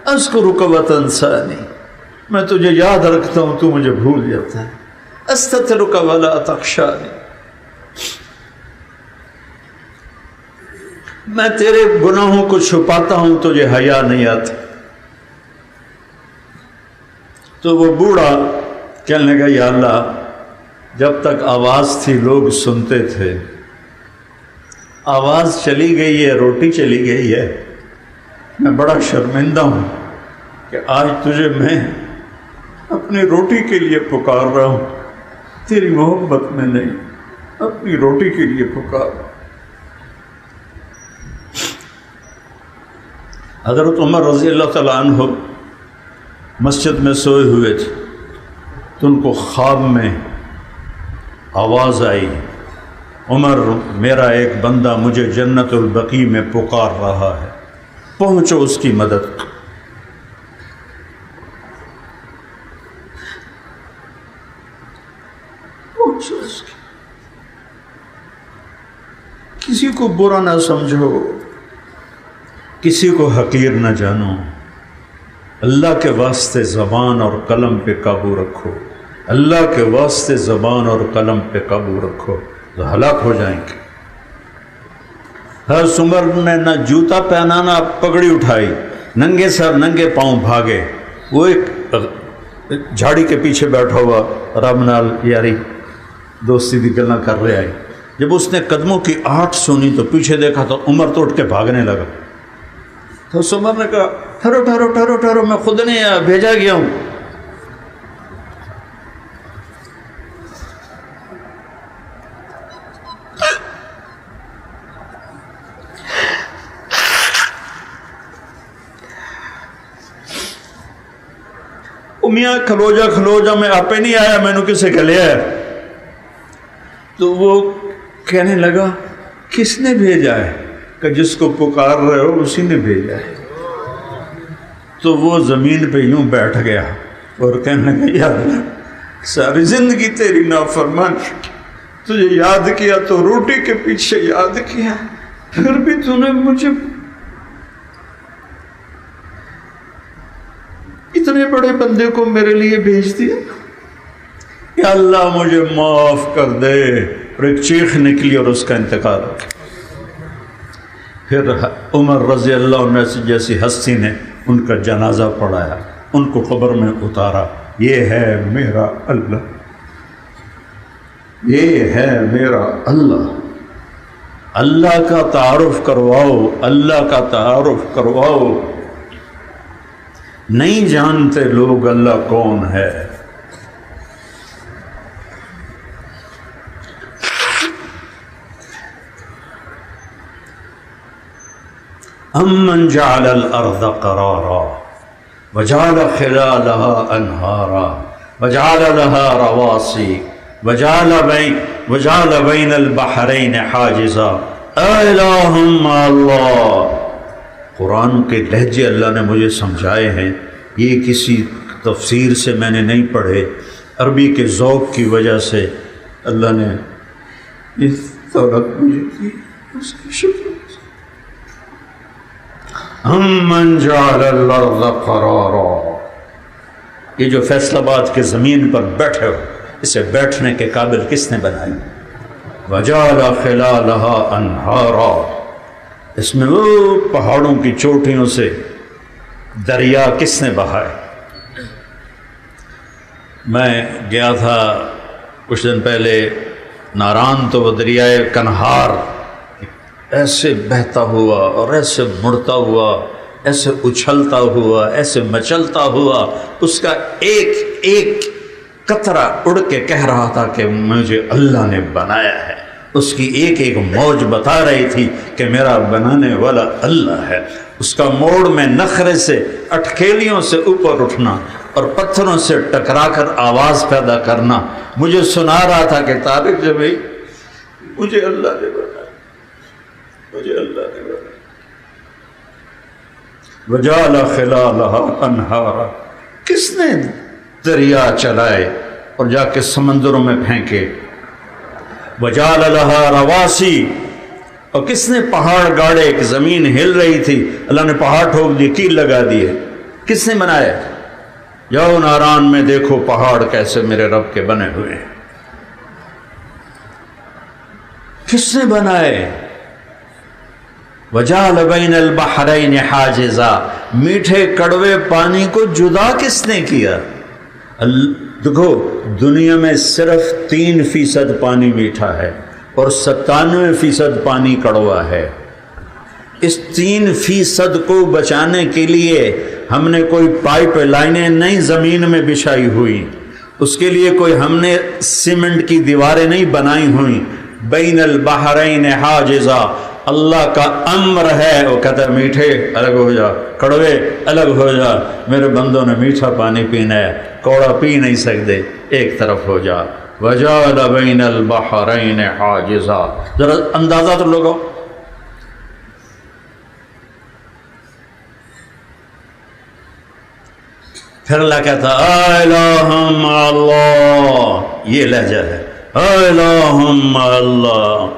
اذکرک وتنسانی، میں تجھے یاد رکھتا ہوں تو مجھے بھول جاتا ہے. استترک ولا تخشانی، میں تیرے گناہوں کو چھپاتا ہوں تجھے حیا نہیں آتی. تو وہ بوڑھا کہنے لگا یا اللہ جب تک آواز تھی لوگ سنتے تھے، آواز چلی گئی ہے، روٹی چلی گئی ہے، میں بڑا شرمندہ ہوں کہ آج تجھے میں اپنی روٹی کے لیے پکار رہا ہوں، تیری محبت میں نہیں، اپنی روٹی کے لیے پکار رہا ہوں. حضرت عمر رضی اللہ تعالیٰ عنہ مسجد میں سوئے ہوئے تھے تو ان کو خواب میں آواز آئی عمر میرا ایک بندہ مجھے جنت البقیع میں پکار رہا ہے، پہنچو اس کی مدد. پہنچو اس کی. کسی کو برا نہ سمجھو، کسی کو حقیر نہ جانو. اللہ کے واسطے زبان اور قلم پہ قابو رکھو، اللہ کے واسطے زبان اور قلم پہ قابو رکھو تو ہلاک ہو جائیں گے. حضرت عمر نے نہ جوتا پہنا نہ پگڑی اٹھائی، ننگے سر ننگے پاؤں بھاگے. وہ ایک جھاڑی کے پیچھے بیٹھا ہوا رب نال یاری دوستی دی گلاں کر رہے آئی. جب اس نے قدموں کی آہٹ سنی تو پیچھے دیکھا تو عمر تو اٹھ کے بھاگنے لگا. تو عمر نے کہا ٹھہرو ٹھہرو ٹھہرو ٹھہرو، میں خود نہیں آیا، بھیجا گیا ہوں. میاں کھلو جا میں آپ نہیں آیا، میں نے کسے کھلیا ہے. تو وہ کہنے لگا کس نے بھیجا ہے؟ کہ جس کو پکار رہے ہو اسی نے بھیجا ہے. تو وہ زمین پہ یوں بیٹھ گیا اور کہنے لگا یا اللہ ساری زندگی تیری نافرمان، تجھے یاد کیا تو روٹی کے پیچھے یاد کیا، پھر بھی تو نے مجھے اتنے بڑے بندے کو میرے لیے بھیج دیا. یا اللہ مجھے معاف کر دے. اور ایک چیخ نکلی اور اس کا انتقال ہو گیا. پھر عمر رضی اللہ عنہ جیسی ہستی نے ان کا جنازہ پڑھایا، ان کو قبر میں اتارا. یہ ہے میرا اللہ، یہ ہے میرا اللہ. اللہ کا تعارف کرواؤ، اللہ کا تعارف کرواؤ. نہیں جانتے لوگ اللہ کون ہے. امن جعل الارض قرارا وجعل خلالها انہارا وجعل لها رواسی وجعل بین البحرین حاجزا الہ مع اللہ. قرآن کے لہجے اللہ نے مجھے سمجھائے ہیں. یہ کسی تفسیر سے میں نے نہیں پڑھے، عربی کے ذوق کی وجہ سے اللہ نے اس دولت مجھے دی، اس کی شکر۔ امن جعل الارض قرارا، یہ جو فیصل آباد کے زمین پر بیٹھے ہو، اسے بیٹھنے کے قابل کس نے بنائی؟ وجعل خلالها انہارا، اس میں وہ پہاڑوں کی چوٹیوں سے دریا کس نے بہائے؟ میں گیا تھا کچھ دن پہلے ناران، تو وہ دریائے کنہار ایسے بہتا ہوا اور ایسے مڑتا ہوا، ایسے اچھلتا ہوا، ایسے مچلتا ہوا، اس کا ایک ایک قطرہ اڑ کے کہہ رہا تھا کہ مجھے اللہ نے بنایا ہے۔ اس کی ایک ایک موج بتا رہی تھی کہ میرا بنانے والا اللہ ہے۔ اس کا موڑ میں نخرے سے، اٹکیلیوں سے اوپر اٹھنا اور پتھروں سے ٹکرا کر آواز پیدا کرنا مجھے سنا رہا تھا کہ طارق جبھی مجھے اللہ نے بنایا، مجھے اللہ نے بنایا۔ وجعل خلالها انہارا، کس نے دریا چلائے اور جا کے سمندروں میں پھینکے؟ وجعل لها رواسی، اور کس نے پہاڑ گاڑے؟ ایک زمین ہل رہی تھی، اللہ نے پہاڑ ٹھوک دیے، کیل لگا دیے۔ کس نے بنایا؟ جاؤ ناران میں دیکھو پہاڑ کیسے میرے رب کے بنے ہوئے ہیں۔ کس نے بنائے؟ وجعل بین البحرین حاجزا، میٹھے کڑوے پانی کو جدا کس نے کیا؟ دیکھو دنیا میں صرف 3% پانی میٹھا ہے اور 97% پانی کڑوا ہے۔ اس 3% کو بچانے کے لیے ہم نے کوئی پائپ لائنیں نہیں زمین میں بچھائی ہوئی، اس کے لیے کوئی ہم نے سیمنٹ کی دیواریں نہیں بنائی ہوئی۔ بین البحرین حاجزا، اللہ کا امر ہے، وہ کہتا ہے میٹھے الگ ہو جا، کڑوے الگ ہو جا، میرے بندوں نے میٹھا پانی پینا ہے، کوڑا پی نہیں سکتے، ایک طرف ہو جا۔ وجعل بین البحرین حاجزا، ذرا اندازہ تو لوگو، پھر اللہ کہتا اے الہ مع اللہ، یہ لہجہ ہے، اے الہ مع اللہ،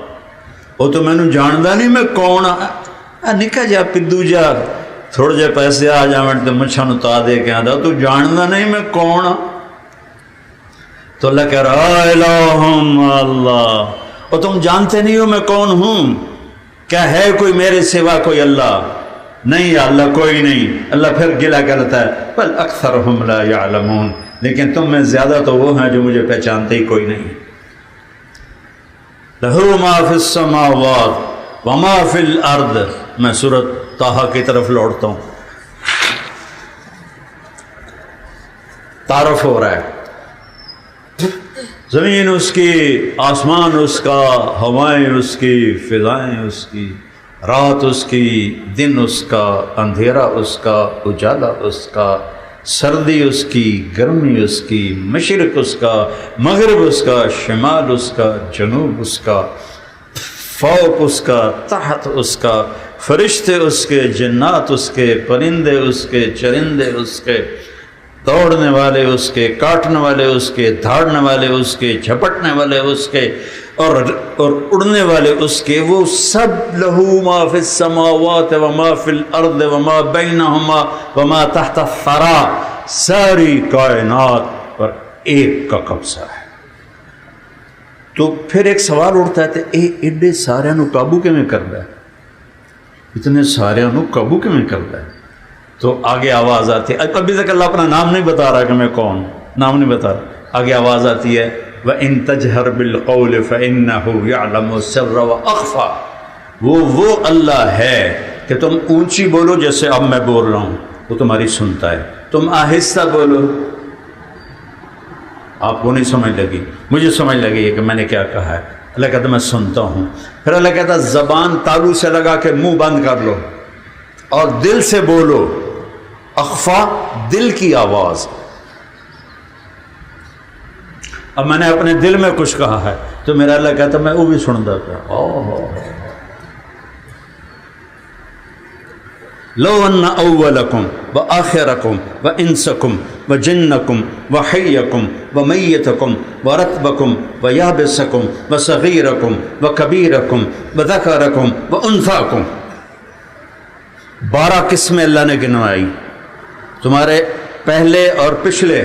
وہ تو میں نے جاندا نہیں میں کون ہاں، نکا جا پدو جا، تھوڑے جے پیسے آ جاویں تے مچھاں نوں تا دے کے آندا، تو جاندا نہیں میں کون ہاں؟ تو اللہ کہہ رہا اے الہ مع اللہ، اور تم جانتے نہیں ہو میں کون ہوں؟ کیا ہے کوئی میرے سوا کوئی اللہ؟ نہیں یا اللہ کوئی نہیں۔ اللہ پھر گلہ کرتا ہے بل اکثرہم لا یعلمون، لیکن تم میں زیادہ تو وہ ہیں جو مجھے پہچانتے ہی کوئی نہیں۔ لہو ما فی السماوات وما فی الارض، میں سورۃ طٰہٰ کی طرف لوٹتا ہوں، تعارف ہو رہا ہے، زمین اس کی، آسمان اس کا، ہوائیں اس کی، فضائیں اس کی، رات اس کی، دن اس کا، اندھیرا اس کا، اجالا اس کا، سردی اس کی، گرمی اس کی، مشرق اس کا، مغرب اس کا، شمال اس کا، جنوب اس کا، فوق اس کا، تحت اس کا، فرشتے اس کے، جنات اس کے، پرندے اس کے، چرندے اس کے، دوڑنے والے اس کے، کاٹنے والے اس کے، دھاڑنے والے اس کے، جھپٹنے والے اس کے، اور اڑنے والے اس کے، وہ سب لہو ما فی السماوات وما فی الارض وما بینہما وما تحت الثری، ساری کائنات پر ایک کا قبضہ ہے۔ تو پھر ایک سوال اٹھتا ہے کہ ایڈے سارے نو قابو کیویں کردا ہے؟ اتنے سارے نو قابو کیویں کردا ہے؟ تو آگے آواز آتی ہے، ابھی تک اللہ اپنا نام نہیں بتا رہا کہ میں کون، نام نہیں بتا رہا، آگے آواز آتی ہے وَإِن تَجْهَرْ بِالْقَوْلِ فَإِنَّهُ يَعْلَمُ السِّرَّ وَأَخْفَى، وہ اللہ ہے کہ تم اونچی بولو جیسے اب میں بول رہا ہوں، وہ تمہاری سنتا ہے، تم آہستہ بولو، آپ کو نہیں سمجھ لگی، مجھے سمجھ لگی ہے کہ میں نے کیا کہا ہے۔ اللہ کہتا میں سنتا ہوں، پھر اللہ کہتا زبان تالو سے لگا کے منہ بند کر لو اور دل سے بولو، اخفا دل کی آواز۔ اب میں نے اپنے دل میں کچھ کہا ہے تو میرا اللہ کہتا میں وہ بھی سنتا پیا۔ لو ان اولکم و آخرکم و انسکم و جنکم و حیکم و میتکم و رطبکم و یابسکم و صغیرکم و کبیرکم و ذکرکم و انثاکم، 12 قسمیں اللہ نے گنوائی، تمہارے پہلے اور پچھلے،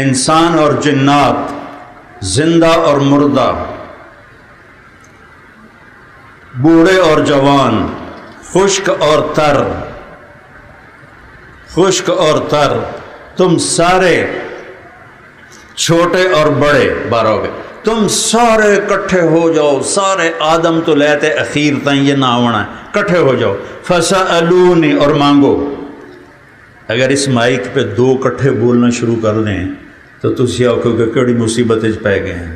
انسان اور جنات، زندہ اور مردہ، بوڑھے اور جوان، خشک اور تر، خشک اور تر، تم سارے چھوٹے اور بڑے 12 ہو گئے، تم سارے کٹھے ہو جاؤ، سارے آدم تو لیتے اخیر تائیں یہ نہ ہونا ہے، کٹھے ہو جاؤ، فسألونی، اور مانگو۔ اگر اس مائک پہ 2 کٹھے بولنا شروع کر دیں تو تسی آؤ کہ کیڑی مصیبت پہ گئے ہیں،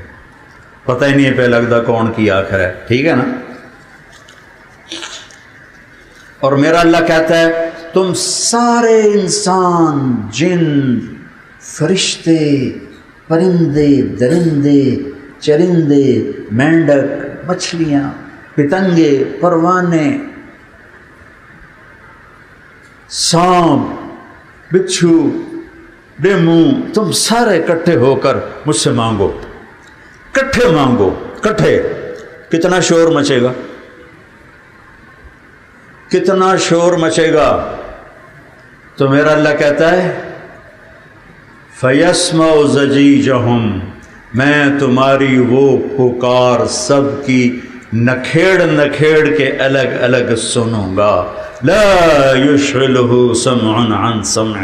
پتہ ہی نہیں پہ لگتا کون کی آخر ہے، ٹھیک ہے نا؟ اور میرا اللہ کہتا ہے تم سارے انسان، جن، فرشتے، پرندے، درندے، چرندے، مینڈک، مچھلیاں، پتنگے، پروانے، سانپ، بچھو، بے منہ، تم سارے کٹھے ہو کر مجھ سے مانگو، کٹھے مانگو، کٹھے۔ کتنا شور مچے گا، کتنا شور مچے گا؟ تو میرا اللہ کہتا ہے فَيَسْمَعُ زَجِيجَهُمْ، میں تمہاری وہ پکار سب کی نکھیڑ نکھیڑ کے الگ الگ سنوں گا۔ لا يشغلہ سمع عن سمع،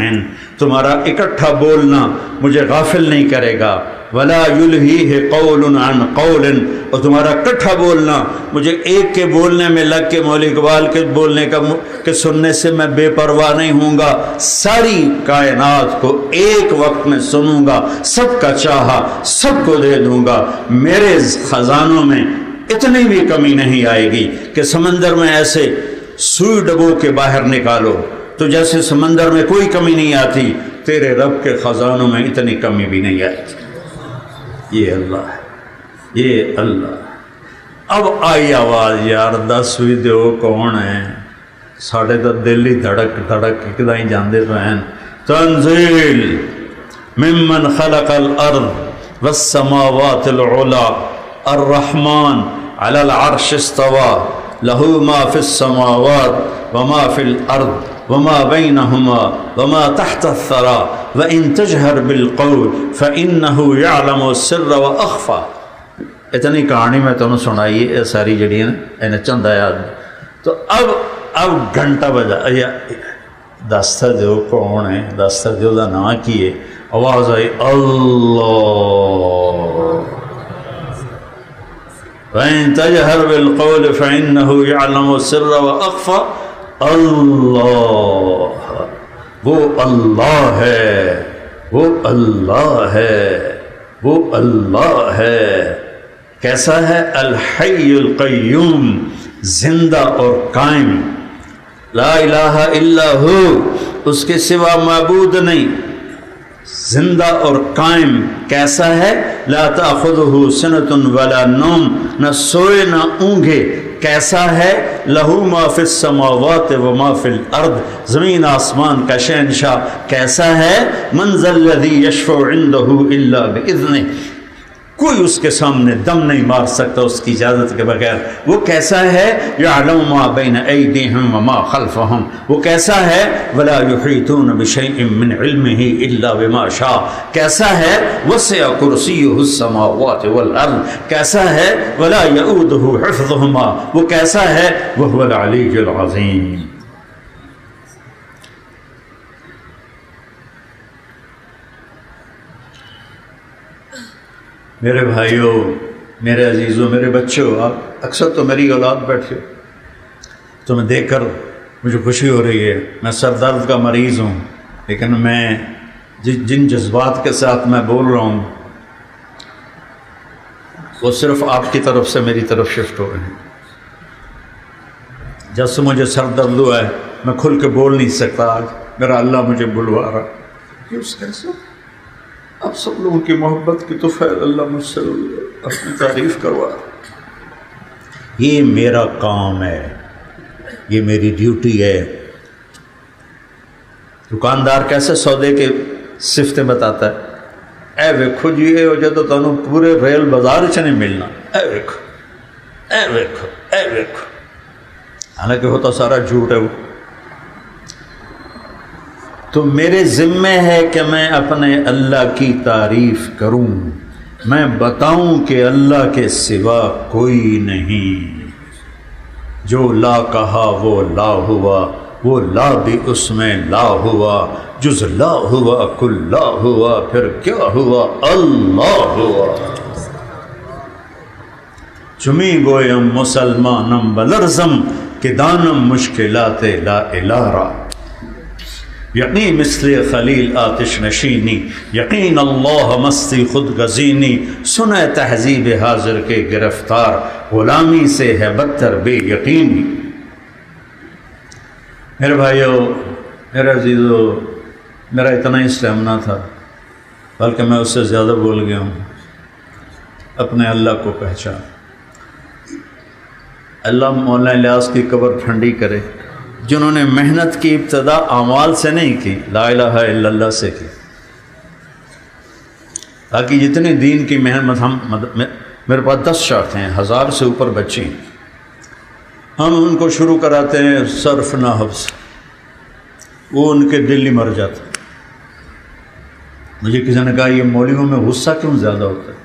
تمہارا اکٹھا بولنا مجھے غافل نہیں کرے گا۔ ولا یلہیہ قول عن قول، اور تمہارا اکٹھا بولنا مجھے ایک کے بولنے میں لگ کے مولوی اقبال کے بولنے کے سننے سے میں بے پرواہ نہیں ہوں گا، ساری کائنات کو ایک وقت میں سنوں گا، سب کا چاہا سب کو دے دوں گا، میرے خزانوں میں اتنی بھی کمی نہیں آئے گی کہ سمندر میں ایسے سوئی ڈبو کے باہر نکالو تو جیسے سمندر میں کوئی کمی نہیں آتی، تیرے رب کے خزانوں میں اتنی کمی بھی نہیں آتی۔ یہ اللہ ہے، یہ اللہ۔ اب آئی آواز یار، 10 بھی دیو کون ہے، ساڑھے تو دل ہی دھڑک دھڑک کدا ہی جاندے تو ہیں۔ تنزیل ممن خلق الارض والسماوات العلا الرحمن علی العرش استوى له ما في السماوات وما في الارض وما بينهما وما تحت الثرى وإن تجهر بالقول فإنه يعلم السر وأخفى۔ اتنی کہانی میں تمہیں سنائی ہے ساری جڑی ہے انہیں چند آیات، تو اب گھنٹہ بجا، دستہ دیو کون ہے، دستہ دیو دا نا کی ہے، آواز آئی اللہ، وَإِن تَجْهَرْ بِالْقَوْلِ فَإِنَّهُ يَعْلَمُ السِّرَّ وَأَخْفَى۔ اللہ، وہ اللہ ہے، وہ اللہ ہے، وہ اللہ ہے۔ کیسا ہے؟ الحی القیوم، زندہ اور قائم، لا الہ الا ہو، اس کے سوا معبود نہیں، زندہ اور قائم۔ کیسا ہے؟ لا تأخذہ سنۃ ولا نوم، نہ سوئے نہ اونگے۔ کیسا ہے؟ لہو ما فی السماوات و ما فی الارض، زمین آسمان کا شہنشاہ۔ کیسا ہے؟ من ذا الذی یشفع عندہ الا باذنہ، کوئی اس کے سامنے دم نہیں مار سکتا اس کی اجازت کے بغیر۔ وہ کیسا ہے؟ یعلم ما بین ایدیہم وما خلفہم، وہ کیسا ہے؟ ولا یحیطون بشیء من علمہ الا بما شاء۔ کیسا ہے؟ وسع کرسیہ السماوات والارض۔ کیسا ہے؟ ولا یؤودہ حفظہما، وہ کیسا ہے؟ وہو العلی العظیم۔ میرے بھائیوں، میرے عزیزوں، میرے بچوں، آپ اکثر تو میری اولاد بیٹھے تمہیں دیکھ کر مجھے خوشی ہو رہی ہے۔ میں سر درد کا مریض ہوں، لیکن میں جن جذبات کے ساتھ میں بول رہا ہوں وہ صرف آپ کی طرف سے میری طرف شفٹ ہو رہے ہیں۔ جب سے مجھے سر درد ہوا ہے میں کھل کے بول نہیں سکتا، آج میرا اللہ مجھے بلوا رہا۔ یہ اس کیسے آپ سب لوگوں کی محبت کی تو فیض اللہ مجھ سے اپنی تعریف کروا۔ یہ میرا کام ہے، یہ میری ڈیوٹی ہے۔ دکاندار کیسے سودے کے صفتیں بتاتا ہے، اے ویکھو جی اے ہو جائے تو تانوں پورے ریل بازار چ نہیں ملنا، اے ویکھو اے ویکھو اے ویکھو، حالانکہ ہوتا سارا جھوٹ ہے وہ۔ تو میرے ذمے ہے کہ میں اپنے اللہ کی تعریف کروں، میں بتاؤں کہ اللہ کے سوا کوئی نہیں، جو لا کہا وہ لا ہوا، وہ لا بھی اس میں لا ہوا، جز لا ہوا کل لا ہوا، پھر کیا ہوا؟ اللہ ہوا۔ چمی گویم مسلمانم بلرزم کہ دانم مشکلات لا الہ را، یقین مثل خلیل آتش نشینی، یقین اللہ مستی خود گزینی، سنہ تہذیب حاضر کے گرفتار، غلامی سے ہے بدتر بے یقینی۔ میرے بھائیو، میرے عزیزو، میرا اتنا ہی اسٹیمنا تھا، بلکہ میں اس سے زیادہ بول گیا ہوں۔ اپنے اللہ کو پہچان۔ اللہ مولانا الیاس کی قبر ٹھنڈی کرے، جنہوں نے محنت کی ابتدا اعمال سے نہیں کی، لا الہ الا اللہ سے کی، تاکہ جتنے دین کی محنت میرے پاس 10 شاخیں ہیں، 1000 سے اوپر بچی، ہم ان کو شروع کراتے ہیں صرف نحو سے، وہ ان کے دل ہی مر جاتا۔ مجھے کسی نے کہا یہ مولویوں میں غصہ کیوں زیادہ ہوتا ہے؟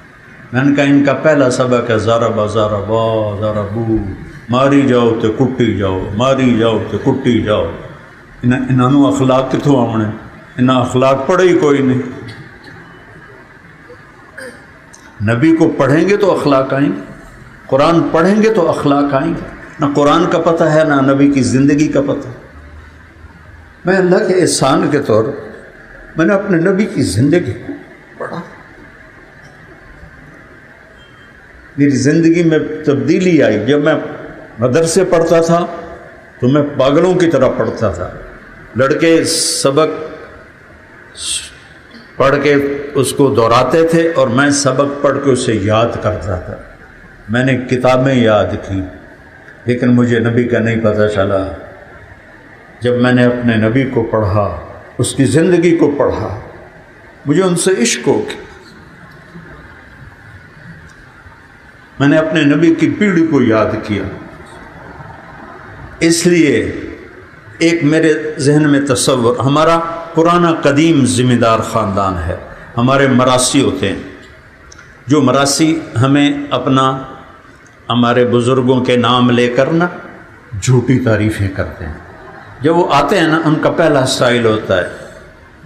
میں نے کہا ان کا پہلا سبق ہے ضرب ضربا ضربو، ماری جاؤ تے کٹی جاؤ، ماری جاؤ تے کٹی جاؤ۔ انہوں اخلاق کتوں آمنے؟ انہاں اخلاق پڑھے ہی کوئی نہیں۔ نبی کو پڑھیں گے تو اخلاق آئیں گے، قرآن پڑھیں گے تو اخلاق آئیں گے۔ نہ قرآن کا پتہ ہے نہ نبی کی زندگی کا پتہ۔ میں اللہ کے احسان کے طور میں نے اپنے نبی کی زندگی کو پڑھا، میری زندگی میں تبدیلی آئی۔ جب میں مدرسے پڑھتا تھا تو میں پاگلوں کی طرح پڑھتا تھا، لڑکے سبق پڑھ کے اس کو دہراتے تھے اور میں سبق پڑھ کے اسے یاد کرتا تھا۔ میں نے کتابیں یاد کی لیکن مجھے نبی کا نہیں پتہ چلا۔ جب میں نے اپنے نبی کو پڑھا، اس کی زندگی کو پڑھا، مجھے ان سے عشق ہو گیا۔ میں نے اپنے نبی کی پیڑھی کو یاد کیا۔ اس لیے ایک میرے ذہن میں تصور، ہمارا پرانا قدیم ذمہ دار خاندان ہے، ہمارے مراسی ہوتے ہیں، جو مراسی ہمیں اپنا ہمارے بزرگوں کے نام لے کر نا جھوٹی تعریفیں کرتے ہیں۔ جب وہ آتے ہیں نا، ان کا پہلا سٹائل ہوتا ہے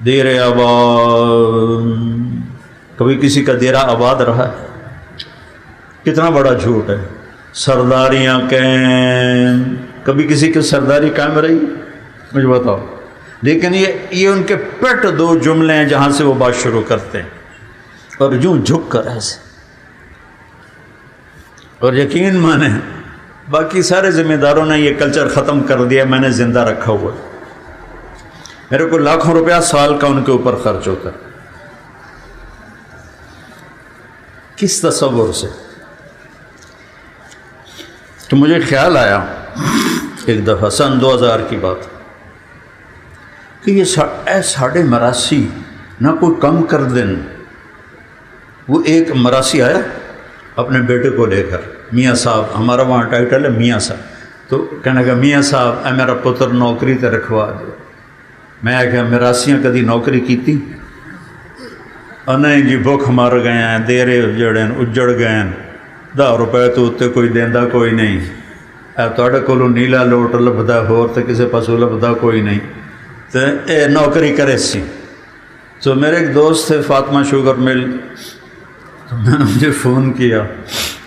دیر آباد۔ کبھی کسی کا دیرہ آباد رہا ہے؟ کتنا بڑا جھوٹ ہے۔ سرداریاں قائم، کبھی کسی کی سرداری قائم رہی؟ مجھے بتاؤ۔ لیکن یہ ان کے پیٹ 2 جملے ہیں جہاں سے وہ بات شروع کرتے ہیں، اور یوں جھک کر ایسے، اور یقین مانے باقی سارے ذمہ داروں نے یہ کلچر ختم کر دیا، میں نے زندہ رکھا ہوا ہے۔ میرے کو لاکھوں روپیہ سال کا ان کے اوپر خرچ ہوتا ہے۔ کس تصور سے؟ تو مجھے خیال آیا ایک دفعہ، سن 2000 کی بات، کہ یہ ساڑھے مراسی نہ کوئی کم کر دیں۔ وہ ایک مراسی آیا اپنے بیٹے کو لے کر، میاں صاحب، ہمارا وہاں ٹائٹل ہے میاں صاحب، تو کہنے لگا میاں صاحب اے میرا پتر نوکری تے رکھوا دو۔ میں آخیا مراسیاں کدی نوکری کیتی؟ نہیں جی بھوک مر گئے ہیں، دیرے اجڑ گئے ہیں، 10 روپے تو اتنے کوئی دینا کوئی نہیں، تھوڑے کولوں نیلا لوٹ لبدا ہور تے کسے پاسوں لبدا کوئی نہیں، تو اے نوکری کرے سی۔ تو میرے ایک دوست تھے فاطمہ شوگر مل، تو میں نے مجھے فون کیا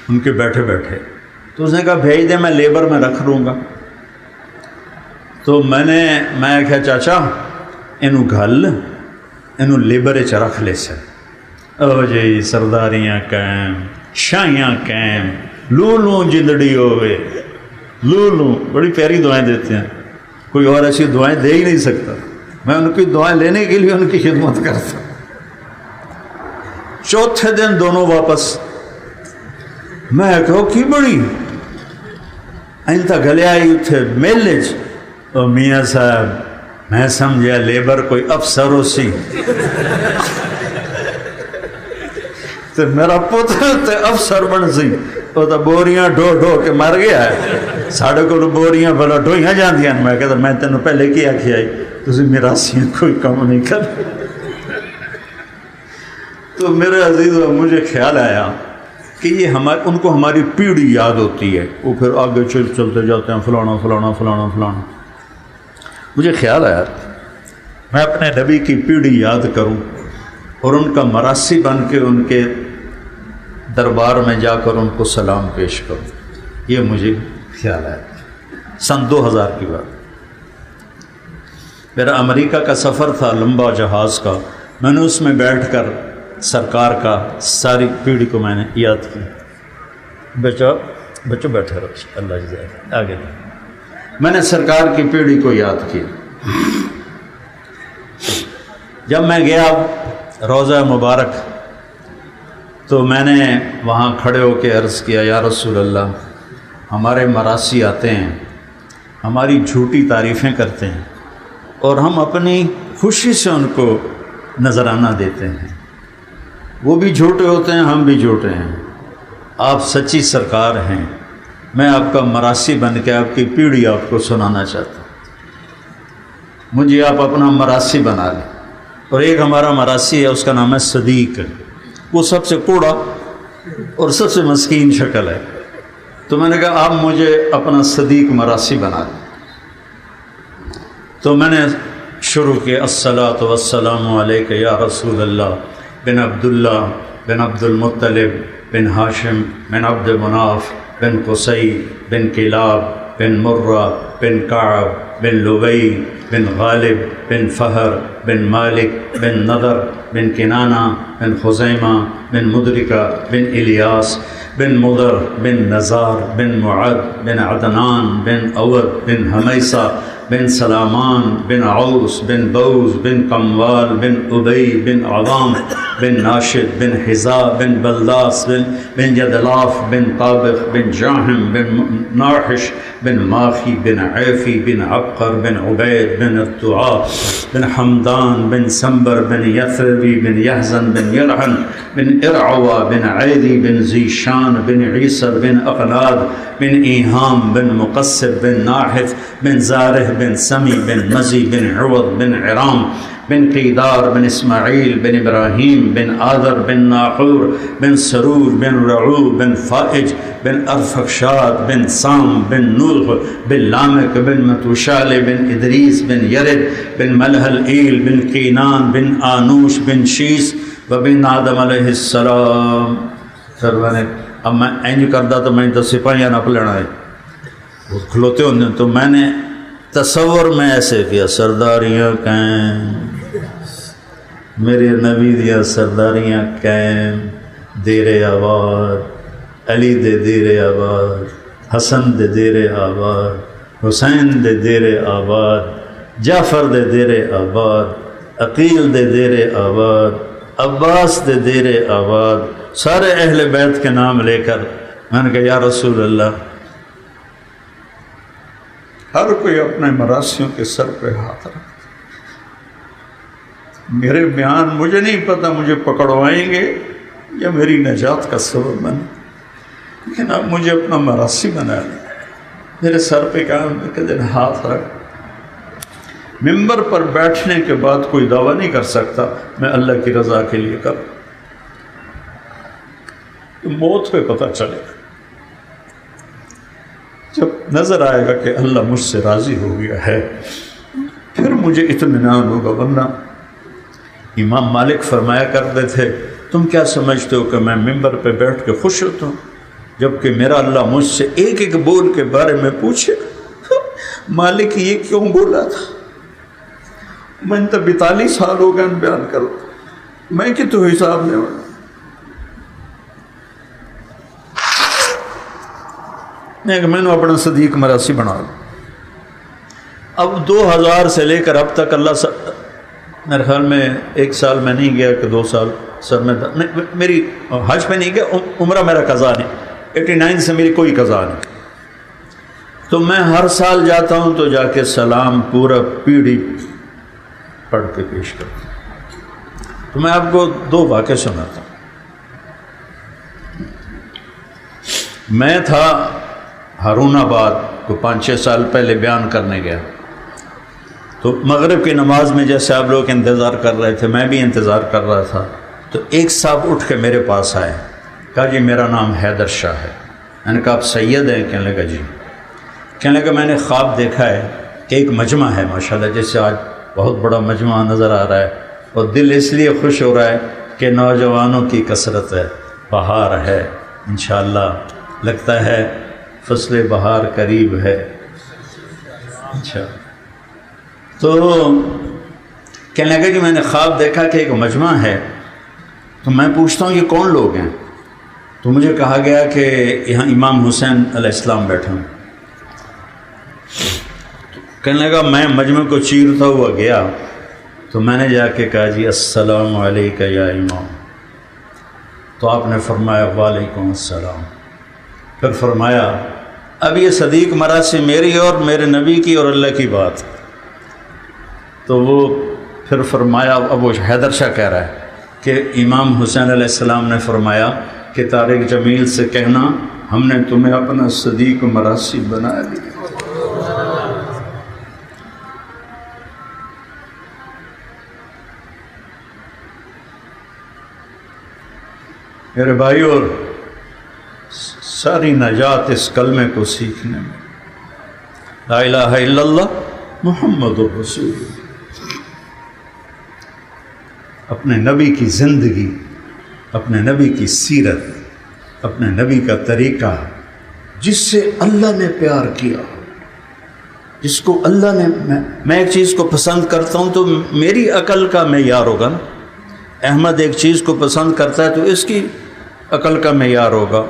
ان کے بیٹھے بیٹھے، تو اس نے کہا بھیج دے، میں لیبر میں رکھ لوں گا۔ تو میں کہا چاچا انہوں گل انہوں لیبر چ رکھ لے سن۔ او جی سرداریاں قائم، شاہیاں قائم، لو لوں جندڑی ہوئے، لو لوں، بڑی پیاری دعائیں دیتے ہیں، کوئی اور ایسی دعائیں دے ہی نہیں سکتا۔ میں ان کی دعائیں لینے کے لیے ان کی خدمت کرتا۔ چوتھے دن دونوں واپس، میں کہو کی بڑی اینتا گلے آئی اتھے میلے چ میاں صاحب میں سمجھا لیبر کوئی افسر ہو سی تو میرا پتر تے افسر بن سی وہ تو بوریاں ڈھو ڈھو کے مر گیا ہے ساڑھے کو بوریاں بھلا ڈھوئیاں جاندیاں میں کہتا میں تینوں پہلے کیا کیا آئی تسی میراسیاں کوئی کم نہیں کر تو میرے عزیز مجھے خیال آیا کہ یہ ان کو ہماری پیڑھی یاد ہوتی ہے، وہ پھر آگے چلتے جاتے ہیں فلانا فلانا فلانا فلانا۔ مجھے خیال آیا میں اپنے نبی کی پیڑھی یاد کروں اور ان کا مراسی بن کے ان کے دربار میں جا کر ان کو سلام پیش کروں، یہ مجھے خیال آیا۔ سن 2000 کی بات، میرا امریکہ کا سفر تھا لمبا جہاز کا، میں نے اس میں بیٹھ کر سرکار کا ساری پیڑھی کو میں نے یاد کی۔ بچوں بیٹھے رہو، اللہ جزائے آگے میں نے سرکار کی پیڑھی کو یاد کی۔ جب میں گیا روضہ مبارک تو میں نے وہاں کھڑے ہو کے عرض کیا یا رسول اللہ، ہمارے مراسی آتے ہیں، ہماری جھوٹی تعریفیں کرتے ہیں اور ہم اپنی خوشی سے ان کو نذرانہ دیتے ہیں، وہ بھی جھوٹے ہوتے ہیں، ہم بھی جھوٹے ہیں، آپ سچی سرکار ہیں، میں آپ کا مراسی بن کے آپ کی پیڑھی آپ کو سنانا چاہتا ہوں، مجھے آپ اپنا مراسی بنا لیں۔ اور ایک ہمارا مراسی ہے، اس کا نام ہے صدیق، وہ سب سے کوڑا اور سب سے مسکین شکل ہے، تو میں نے کہا آپ مجھے اپنا صدیق مراسی بنا لیں۔ تو میں نے شروع کیا الصلاۃ والسلام علیک یا رسول اللہ بن عبداللہ بن عبد المطلب بن ہاشم بن عبد مناف بن قصی بن کلاب بن مرہ بن کعب بن لبی بن غالب بن فہر بن مالک بن نضر بن کنانہ بن خزیمہ بن مدرکہ بن الیاس بن مضر بن نزار بن معد بن عدنان بن اود بن حمیسہ بن سلامان بن عوس بن بوز بن قموال بن ابی بن عظام بن ناشد بن حذا بن بلداس بن جدلاف بن طابخ بن جاہم بن ناحش بن ماخی بن عیفی بن عبقر بن عبید بن الطعاء بن حمدان بن سنبر بن یثربی بن یحزن بن یلحن بن ارعوا بن عیدی بن زیشان بن عیسر بن اقلاد بن ایہام بن مقصب بن ناحف بن زارح بن سمی بن مزی بن عوض بن عرام بن قیدار بن اسماعیل بن ابراہیم بن آذر بن ناحور بن سرور بن رعو بن فائج بن ارفخشاد بن سام بن نوح بن لامک بن متوشال بن ادریس بن یرد بن ملحل ایل بن قینان بن آنوش بن شیس و بن آدم علیہ السلام۔ سر میں نے اب میں اینج کردہ تو میں تو سپاہیاں نہ پلنا ہے، وہ کھلوتے ہوتے تو میں نے تصور میں ایسے کیا سرداریاں قائم میرے نبی دیا سرداریاں قائم دیر آباد علی دے دیر آباد حسن دے دیر آباد حسین دے دیر آباد جعفر دے دیر آباد عقیل دے دیر آباد عباس دے دیر آباد، سارے اہل بیت کے نام لے کر میں نے کہا یا رسول اللہ، ہر کوئی اپنے مراسیوں کے سر پہ ہاتھ رکھتا، میرے بیان مجھے نہیں پتہ مجھے پکڑوائیں گے یا میری نجات کا سبب بنے، لیکن اب مجھے اپنا مراسی بنا لیں، میرے سر پہ قیامت کے دن ہاتھ رکھ۔ ممبر پر بیٹھنے کے بعد کوئی دعویٰ نہیں کر سکتا میں اللہ کی رضا کے لیے کروں، موت پہ پتہ چلے گا، جب نظر آئے گا کہ اللہ مجھ سے راضی ہو گیا ہے پھر مجھے اطمینان ہوگا۔ ورنہ امام مالک فرمایا کرتے تھے تم کیا سمجھتے ہو کہ میں ممبر پہ بیٹھ کے خوش ہوتا ہوں جبکہ میرا اللہ مجھ سے ایک ایک بول کے بارے میں پوچھے مالک یہ کیوں بولا تھا، میں تو 42 سال ہو گئے بیان کرو، میں کہ تو حساب لے والا میں نے اپنا صدیق مراسی بنا لوں۔ اب 2000 سے لے کر اب تک اللہ میرے خیال میں 1 سال میں نہیں گیا کہ 2 سال سر میں میری حج پہ نہیں گیا، عمرہ میرا قضا نہیں، 89 سے میری کوئی قضا نہیں، تو میں ہر سال جاتا ہوں تو جا کے سلام پورا پیڑھی پڑھ کے پیش کرتا ہوں۔ تو میں آپ کو 2 واقعے سناتا ہوں۔ میں تھا ہارون آباد کو 5-6 سال پہلے بیان کرنے گیا، تو مغرب کی نماز میں جیسے آپ لوگ انتظار کر رہے تھے میں بھی انتظار کر رہا تھا، تو ایک صاحب اٹھ کے میرے پاس آئے، کہا جی میرا نام حیدر شاہ ہے۔ میں نے کہا آپ سید ہیں؟ کہنے لگا جی۔ کہنے لگا میں نے خواب دیکھا ہے کہ ایک مجمع ہے ماشاءاللہ، جیسے آج بہت بڑا مجمع نظر آ رہا ہے، اور دل اس لیے خوش ہو رہا ہے کہ نوجوانوں کی کثرت ہے، بہار ہے انشاءاللہ، لگتا ہے فصل بہار قریب ہے اچھا۔ تو کہنے لگا کہ میں نے خواب دیکھا کہ ایک مجمع ہے، تو میں پوچھتا ہوں یہ کون لوگ ہیں؟ تو مجھے کہا گیا کہ یہاں امام حسین علیہ السلام بیٹھے ہیں۔ کہنے لگا میں مجمع کو چیرتا ہوا گیا، تو میں نے جا کے کہا جی السلام علیکہ یا امام، تو آپ نے فرمایا وعلیکم السلام۔ پھر فرمایا اب یہ صدیق مراسی میری اور میرے نبی کی اور اللہ کی بات۔ تو وہ پھر فرمایا، اب وہ حیدر شاہ کہہ رہا ہے کہ امام حسین علیہ السلام نے فرمایا کہ طارق جمیل سے کہنا ہم نے تمہیں اپنا صدیق مراسی بنا دیا۔ میرے بھائیو، ساری نجات اس کلمے کو سیکھنے میں، لا الہ الا اللہ محمد الرسول اللہ۔ اپنے نبی کی زندگی، اپنے نبی کی سیرت، اپنے نبی کا طریقہ، جس سے اللہ نے پیار کیا، جس کو اللہ نے، میں ایک چیز کو پسند کرتا ہوں تو میری عقل کا معیار ہوگا نا، احمد ایک چیز کو پسند کرتا ہے تو اس کی عقل کا معیار ہوگا۔